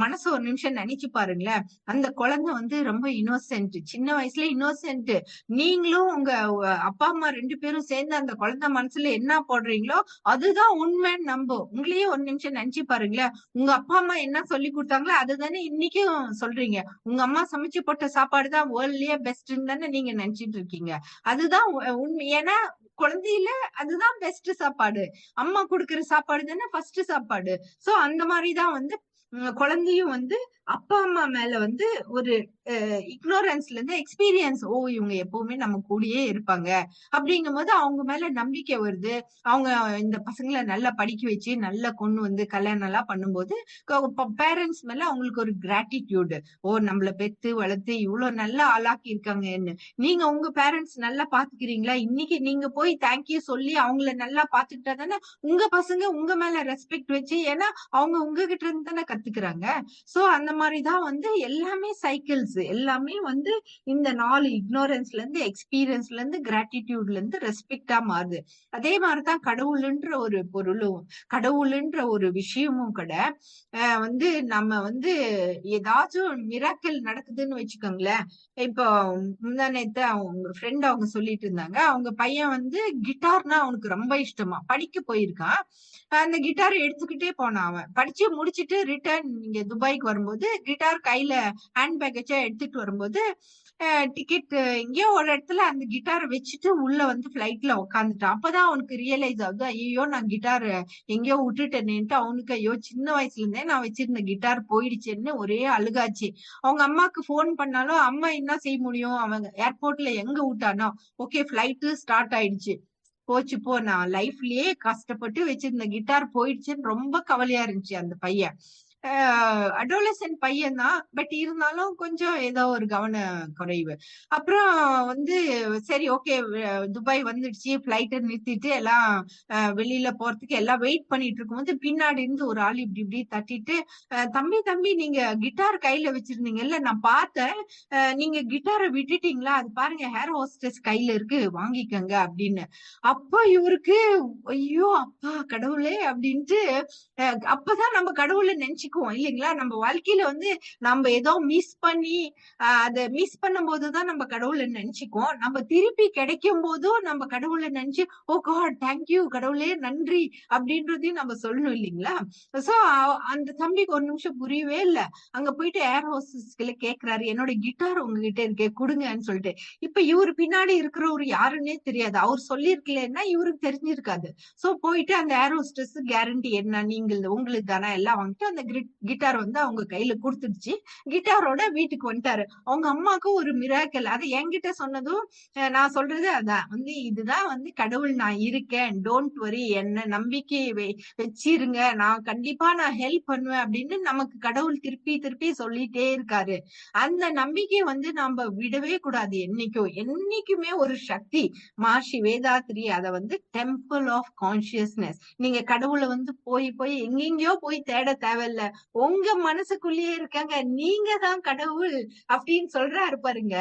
மனசு ஒரு நிமிஷம் நினைச்சு பாருங்களேன். அந்த குழந்தை வந்து ரொம்ப இன்னோசென்ட், சின்ன வயசுல இன்னோசென்ட். நீங்களும் உங்க அப்பா அம்மா 2 பேரும் சேர்ந்து அந்த குழந்தை மனசுல என்ன போடுறீங்களோ அதுதான் உண்மைன்னு நம்பும். உங்களையே ஒரு நிமிஷம் நினைச்சு பாருங்களேன். உங்க அப்பா அம்மா என்ன சொல்லி கொடுத்தாங்களோ அதுதானே இன்னைக்கும் சொல்றீங்க. உங்க அம்மா சமைச்சு போட்ட சாப்பாடு தான் வேர்ல்ட்லயே பெஸ்ட்ன்னு தானே நீங்க நினைச்சிட்டு இருக்கீங்க. அதுதான் உண்மை. ஏன்னா குழந்தையில அதுதான் பெஸ்ட் சாப்பாடு, அம்மா குடுக்கிற சாப்பாடு தானே ஃபர்ஸ்ட் சாப்பாடு. சோ அந்த மாதிரிதான் வந்து குழந்தையும் வந்து அப்பா அம்மா மேல வந்து ஒரு இக்னோரன்ஸ்ல இருந்து எக்ஸ்பீரியன்ஸ், ஓ இவங்க எப்பவுமே நம்ம கூடயே இருப்பாங்க அப்படிங்கும் போது அவங்க மேல நம்பிக்கை வருது. அவங்க இந்த பசங்களை நல்லா படிக்க வச்சு நல்லா கொண்டு வந்து கல்யாணம் எல்லாம் பண்ணும்போது பேரண்ட்ஸ் மேல அவங்களுக்கு ஒரு கிராட்டிடியூடு, ஓ நம்மள பெத்து வளர்த்து இவ்வளவு நல்லா ஆளாக்கி இருக்காங்கன்னு. நீங்க உங்க பேரண்ட்ஸ் நல்லா பாத்துக்கிறீங்களா? இன்னைக்கு நீங்க போய் தேங்க்யூ சொல்லி அவங்கள நல்லா பாத்துக்கிட்டா தானே உங்க பசங்க உங்க மேல ரெஸ்பெக்ட் வச்சு, ஏன்னா அவங்க உங்ககிட்ட இருந்து தானே கத்துக்கிறாங்க. சோ அந்த மாதிரிதான் வந்து எல்லாமே சைக்கிள்ஸ், எல்லாமே வந்து இந்த 4 இக்னோரன்ஸ்ல இருந்து எக்ஸ்பீரியன்ஸ்ல இருந்து கிராட்டிடியூட்ல இருந்து ரெஸ்பெக்டா மாறுது. அதே மாதிரிதான் கடவுள்ன்ற ஒரு பொருளும் கடவுள்ன்ற ஒரு விஷயமும் கூட வந்து நம்ம வந்து ஏதாச்சும் மிராக்கிள் நடக்குதுன்னு வச்சுக்கோங்களேன். இப்போ முந்தானேத்து அவங்க ஃப்ரெண்ட் அவங்க சொல்லிட்டு இருந்தாங்க, அவங்க பையன் வந்து கிட்டார்னா அவனுக்கு ரொம்ப இஷ்டமா, படிக்க போயிருக்கான். அந்த கிட்டார் எடுத்துக்கிட்டே போனான். அவன் படிச்சு முடிச்சுட்டு ரிட்டர்ன் இங்க துபாய்க்கு வரும்போது கிட்டார் கையில ஹேண்ட் பேக்கேஜா எடுத்துட்டு வரும்போது டிக்கெட் எங்கேயோ ஒரு இடத்துல அந்த கிட்டாரை வச்சுட்டு உள்ள வந்து பிளைட்ல உட்காந்துட்டான். அப்பதான் அவனுக்கு ரியலைஸ் ஆகுது, ஐயோ நான் கிட்டார் எங்கேயோ விட்டுட்டேனேன்ட்டு. அவனுக்கு ஐயோ சின்ன வயசுல இருந்தே நான் வச்சிருந்த கிட்டார் போயிடுச்சேன்னு ஒரே அழுகாச்சு. அவங்க அம்மாக்கு போன் பண்ணாலும் அம்மா என்ன செய்ய முடியும், அவங்க ஏர்போர்ட்ல எங்க விட்டானோ, ஓகே பிளைட் ஸ்டார்ட் ஆயிடுச்சு, போச்சு போ, நான் லைஃப்லயே கஷ்டப்பட்டு வச்சிருந்த கிட்டார் போயிடுச்சுன்னு ரொம்ப கவலையா இருந்துச்சு அந்த பையன். அடோலசன்ட் பையன் தான், பட் இருந்தாலும் கொஞ்சம் ஏதோ ஒரு கவன குறைவு. அப்புறம் வந்து சரி ஓகே, துபாய் வந்துடுச்சு, பிளைட்டை நிறுத்திட்டு எல்லாம் வெளியில போறதுக்கு எல்லாம் வெயிட் பண்ணிட்டு இருக்கும்போது பின்னாடி இருந்து ஒரு ஆள் இப்படி இப்படி தட்டிட்டு, தம்பி தம்பி நீங்க கிட்டார் கையில வச்சிருந்தீங்கல்ல, நான் பார்த்தேன், நீங்க கிட்டாரை விட்டுட்டீங்களா, அது பாருங்க ஹேர் ஹோஸ்டஸ் கையில இருக்கு, வாங்கிக்கங்க அப்படின்னு. அப்ப இவருக்கு ஐயோ அப்பா கடவுளே அப்படின்ட்டு, அப்பதான் நம்ம கடவுளை நினைச்சுக்குவோம் இல்லைங்களா. நம்ம வாழ்க்கையில வந்து நம்ம ஏதோ மிஸ் பண்ணி அதை மிஸ் பண்ணும் போதுதான் நம்ம கடவுளை நினைச்சுக்குவோம். நம்ம திருப்பி கிடைக்கும் போதும் நம்ம கடவுளை நினைச்சு ஓ காட் தேங்க்யூ கடவுளே நன்றி அப்படின்றதையும் நம்ம சொல்லணும் இல்லைங்களா. சோ அந்த தம்பிக்கு ஒரு நிமிஷம் புரியவே இல்லை. அங்க போயிட்டு ஏர் ஹோஸ்டஸ்ல கேக்குறாரு, என்னோட கிட்டார் உங்ககிட்ட இருக்கே கொடுங்கன்னு சொல்லிட்டு. இப்ப இவரு பின்னாடி இருக்கிறவரு யாருன்னே தெரியாது. அவர் சொல்லிருக்கலன்னா இவருக்கு தெரிஞ்சிருக்காது. சோ போயிட்டு அந்த ஏர் ஹோஸ்டஸ் கேரண்டி என்ன, நீங்கள் உங்களுக்கு தானே எல்லாம் வாங்கிட்டு அந்த கிட்டார் வந்து அவங்க கையில கொடுத்துடுச்சு. கிட்டாரோட வீட்டுக்கு வந்துட்டாரு. அவங்க அம்மாவுக்கு ஒரு மிராக்கல். அது என்கிட்ட சொன்னதும் நான் சொல்றது அதான் வந்து, இதுதான் வந்து கடவுள் நான் இருக்கேன், டோன்ட் வரி, என்ன நம்பிக்கை வச்சிருங்க, நான் கண்டிப்பா நான் ஹெல்ப் பண்ணுவேன் அப்படின்னு நமக்கு கடவுள் திருப்பி திருப்பி சொல்லிட்டே இருக்காரு. அந்த நம்பிக்கை வந்து நாம விடவே கூடாது. என்னைக்குமே ஒரு சக்தி மகர்ஷி வேதாத்ரி அத வந்து டெம்பிள் ஆஃப் கான்சியஸ்னஸ். நீங்க கடவுளை வந்து போய் போய் எங்கெங்கயோ போய் தேட தேவையில்ல, உங்க மனசுக்குள்ளேயே இருக்காங்க, நீங்க தான் கடவுள் அப்படின்னு சொல்றாரு பாருங்க.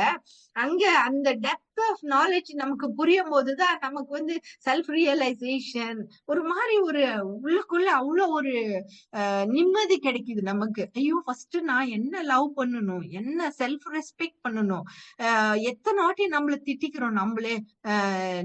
அங்க அந்த டெப்த் ஆஃப் நாலேஜ் நமக்கு புரியும் போதுதான் நமக்கு வந்து செல்ஃப் ரியலைசேஷன் ஒரு மாதிரி ஒரு உள்ளுக்குள்ள அவ்வளவு ஒரு நிம்மதி கிடைக்குது நமக்கு. ஐயோ ஃபர்ஸ்ட் நான் என்ன லவ் பண்ணணும், என்ன செல்ஃப் ரெஸ்பெக்ட் பண்ணணும். எத்தனை வாட்டி நம்மள திட்டிக்கிறோம் நம்மளே,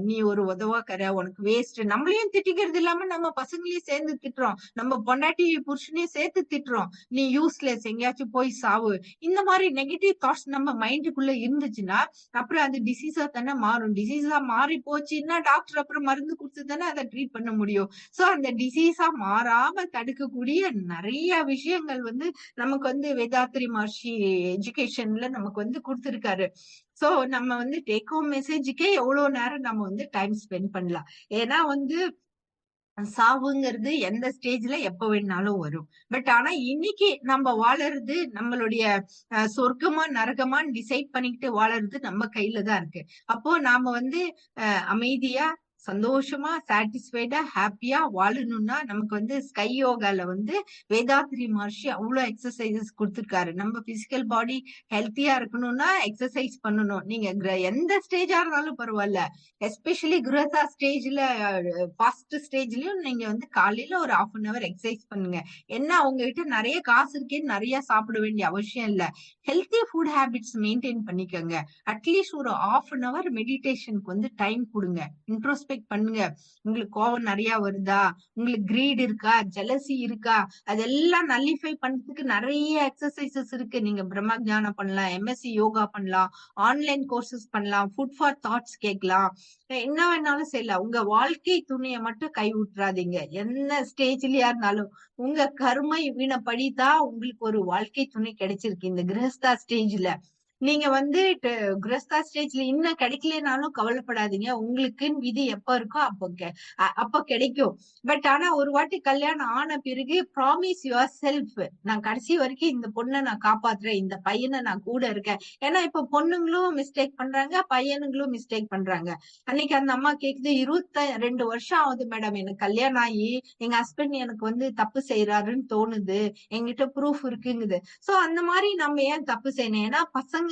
நீ ஒரு உதவாக்கற, உனக்கு வேஸ்ட். நம்மளையும் திட்டிக்கிறது இல்லாம நம்ம பசங்களையும் சேர்ந்து திட்டுறோம், நம்ம பொண்டாட்டி புருஷனையும் சேர்த்து திட்டுறோம், நீ யூஸ்லெஸ், எங்கேயாச்சும் போய் சாவு. இந்த மாதிரி நெகட்டிவ் தாட்ஸ் நம்ம மைண்டுக்குள்ள இருந்துச்சுன்னா அப்புறம் அது டிசீஸா தானே மாறும். டிசீஸா மாறி போச்சுன்னா டாக்டர் அப்புறம் மருந்து கொடுத்து தானே அதை ட்ரீட் பண்ண முடியும். சோ அந்த டிசீஸா மாறாம தடுக்கக்கூடிய நிறைய விஷயங்கள் வந்து நமக்கு வந்து வேதாத்ரி மகர்ஷி எஜுகேஷன்ல நமக்கு வந்து கொடுத்திருக்காரு. சோ நம்ம வந்து டேக் ஹோம் மெசேஜுக்கே எவ்வளவு நேரம் நம்ம வந்து டைம் ஸ்பெண்ட் பண்ணலாம். ஏன்னா வந்து சாவுங்கிறது எந்த ஸ்டேஜ்ல எப்ப வேணாலும் வரும். பட் ஆனா இன்னைக்கு நம்ம வாழறது நம்மளுடைய சொர்க்கமா நரகமான்னு டிசைட் பண்ணிக்கிட்டு வாழறது நம்ம கையில தான் இருக்கு. அப்போ நாம வந்து அமைதியா சந்தோஷமா சாட்டிஸ்ஃபைடா ஹாப்பியா வாழணும்னா நமக்கு வந்து ஸ்கை யோகால வந்து வேதாத்ரி மகர்ஷி அவ்வளவு எக்ஸசைசஸ் கொடுத்திருக்காரு. நம்ம பிசிக்கல் பாடி ஹெல்த்தியா இருக்கணும்னா எக்ஸசைஸ் பண்ணணும். நீங்க எந்த ஸ்டேஜா இருந்தாலும் பரவாயில்ல, எஸ்பெஷலி குருதா ஸ்டேஜ்ல ஃபாஸ்ட் ஸ்டேஜ்லயும் நீங்க வந்து காலையில ஒரு 1/2 hour எக்ஸசைஸ் பண்ணுங்க. என்ன உங்ககிட்ட நிறைய காசு இருக்கேன்னு நிறைய சாப்பிட வேண்டிய அவசியம் இல்ல. ஹெல்த்தி ஃபுட் ஹேபிட்ஸ் மெயின்டைன் பண்ணிக்கோங்க. அட்லீஸ்ட் ஒரு 1/2 hour மெடிடேஷனுக்கு வந்து டைம் கொடுங்க. இன்ட்ரோஸ்பெக்ட் பண்ணுங்க. உங்களுக்கு கோவம் நிறைய வருதா, உங்களுக்கு கிரீட் இருக்கா, ஜெலசி இருக்கா, அதெல்லாம் நல்லிஃபை பண்றதுக்கு நிறைய எக்ஸசைசஸ் இருக்கு. நீங்க பிரம்ம தியானம் பண்ணலாம், எம்எஸ்சி யோகா பண்ணலாம், ஆன்லைன் கோர்சஸ் பண்ணலாம், ஃபுட் ஃபார் தாட்ஸ் கேட்கலாம், என்ன வேணாலும் செய்யலாம். உங்க வாழ்க்கை துணையை மட்டும் கை விட்டுறாதீங்க. என்ன ஸ்டேஜ்லயா இருந்தாலும் உங்க கர்மை வீணப்படிதான் உங்களுக்கு ஒரு வாழ்க்கை துணை கிடைச்சிருக்கு. இந்த கிரகஸ்தா ஸ்டேஜ்ல நீங்க வந்து கிரஸ்தா ஸ்டேஜ்ல இன்னும் கிடைக்கலனாலும் கவலைப்படாதீங்க. உங்களுக்குன்னு விதி எப்ப இருக்கோ அப்ப கிடைக்கும். பட் ஆனா ஒரு வாட்டி கல்யாணம் ஆன பிறகு ப்ராமிஸ் யுவர் செல்ஃப், நான் கடைசி வரைக்கும் இந்த பொண்ணை நான் காப்பாத்துறேன், இந்த பையனை நான் கூட இருக்கேன். ஏன்னா இப்ப பொண்ணுங்களும் மிஸ்டேக் பண்றாங்க, பையனுங்களும் மிஸ்டேக் பண்றாங்க. அன்னைக்கு அந்த அம்மா கேக்குது, 22 வருஷம் ஆகுது மேடம் எனக்கு கல்யாணம் ஆகி, எங்க ஹஸ்பண்ட் எனக்கு வந்து தப்பு செய்யறாருன்னு தோணுது, என்கிட்ட ப்ரூஃப் இருக்குங்குது. சோ அந்த மாதிரி நம்ம ஏன் தப்பு செய்யணும்? ஏன்னா பசங்க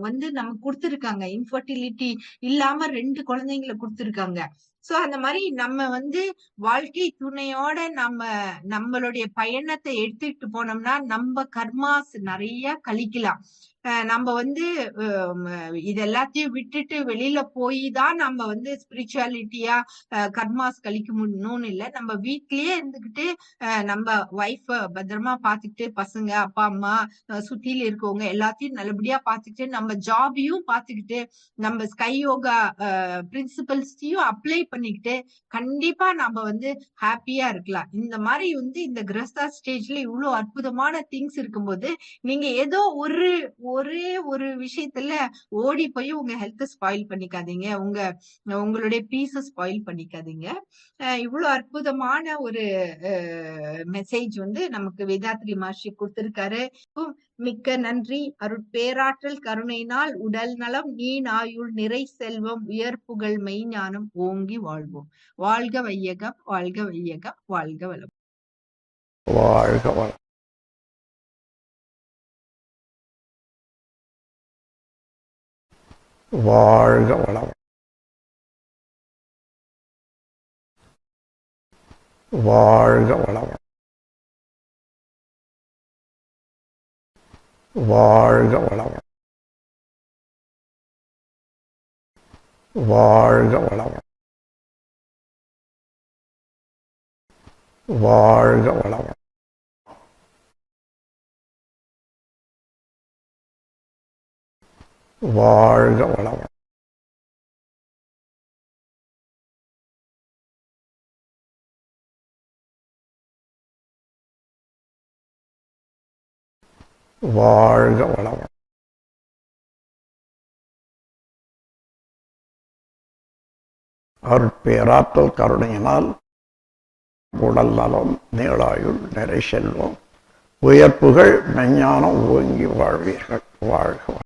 வந்து நமக்கு கொடுத்திருக்காங்க, இன்ஃபர்டிலிட்டி இல்லாம 2 குழந்தைங்களை கொடுத்திருக்காங்க. சோ அந்த மாதிரி நம்ம வந்து வாழ்க்கை துணையோட நம்மளுடைய பயணத்தை எடுத்துட்டு போனோம்னா நம்ம கர்மாஸ் நிறைய கழிக்கலாம். நம்ம வந்து இது எல்லாத்தையும் விட்டுட்டு வெளியில போய் தான் நம்ம வந்து ஸ்பிரிச்சுவாலிட்டியா கர்மாஸ் கழிக்கணும்னு இல்லை. நம்ம வீட்லயே இருந்துகிட்டு நம்ம ஒய்ஃப பத்திரமா பாத்துக்கிட்டு, பசங்க அப்பா அம்மா சுத்தில இருக்கவங்க எல்லாத்தையும் நல்லபடியா பாத்துக்கிட்டு, நம்ம ஜாபையும் பாத்துக்கிட்டு, நம்ம ஸ்கை யோகா பிரின்சிபல்ஸையும் அப்ளை பண்ணிக்கிட்டு கண்டிப்பா நம்ம வந்து ஹாப்பியா இருக்கலாம். இந்த மாதிரி வந்து இந்த கிரஸ்தா ஸ்டேஜ்ல இவ்வளவு அற்புதமான திங்ஸ் இருக்கும்போது நீங்க ஏதோ ஒரே ஒரு விஷயத்துல ஓடி போய் உங்க ஹெல்த் ஸ்பாயில் பண்ணிக்காதீங்க. உங்களுடைய பீஸ ஸ்பாயில் பண்ணிக்காதீங்க. இவ்வளவு அற்புதமான ஒரு மெசேஜ் வந்து நமக்கு வேதாத்ரி மகர்ஷி கொடுத்திருக்காரு. மிக்க நன்றி. அருட்பேராற்றல் கருணையினால் உடல் நலம், நீண் ஆயுள், நிறை செல்வம், உயர் புகழ், மெய்ஞானம் ஓங்கி வாழ்வோம். வாழ்க வையகம், வாழ்க வையகம், வாழ்க வளம். வாழ்க வளம். வாழ்க வளம். வாழ்க வளம். வாழ்க வளம். வாழ்க வளம். வாழ்க வளம். வாழ்க வளம். வாழ்க வளம். அருட்பேராற்றல் கருணையினால் உடல் நலம், நீளாயுள், நிறை செல்வம், உயர்ப்புகள், மெஞ்ஞானம் ஓங்கி வாழ்வீர்கள். வாழ்க.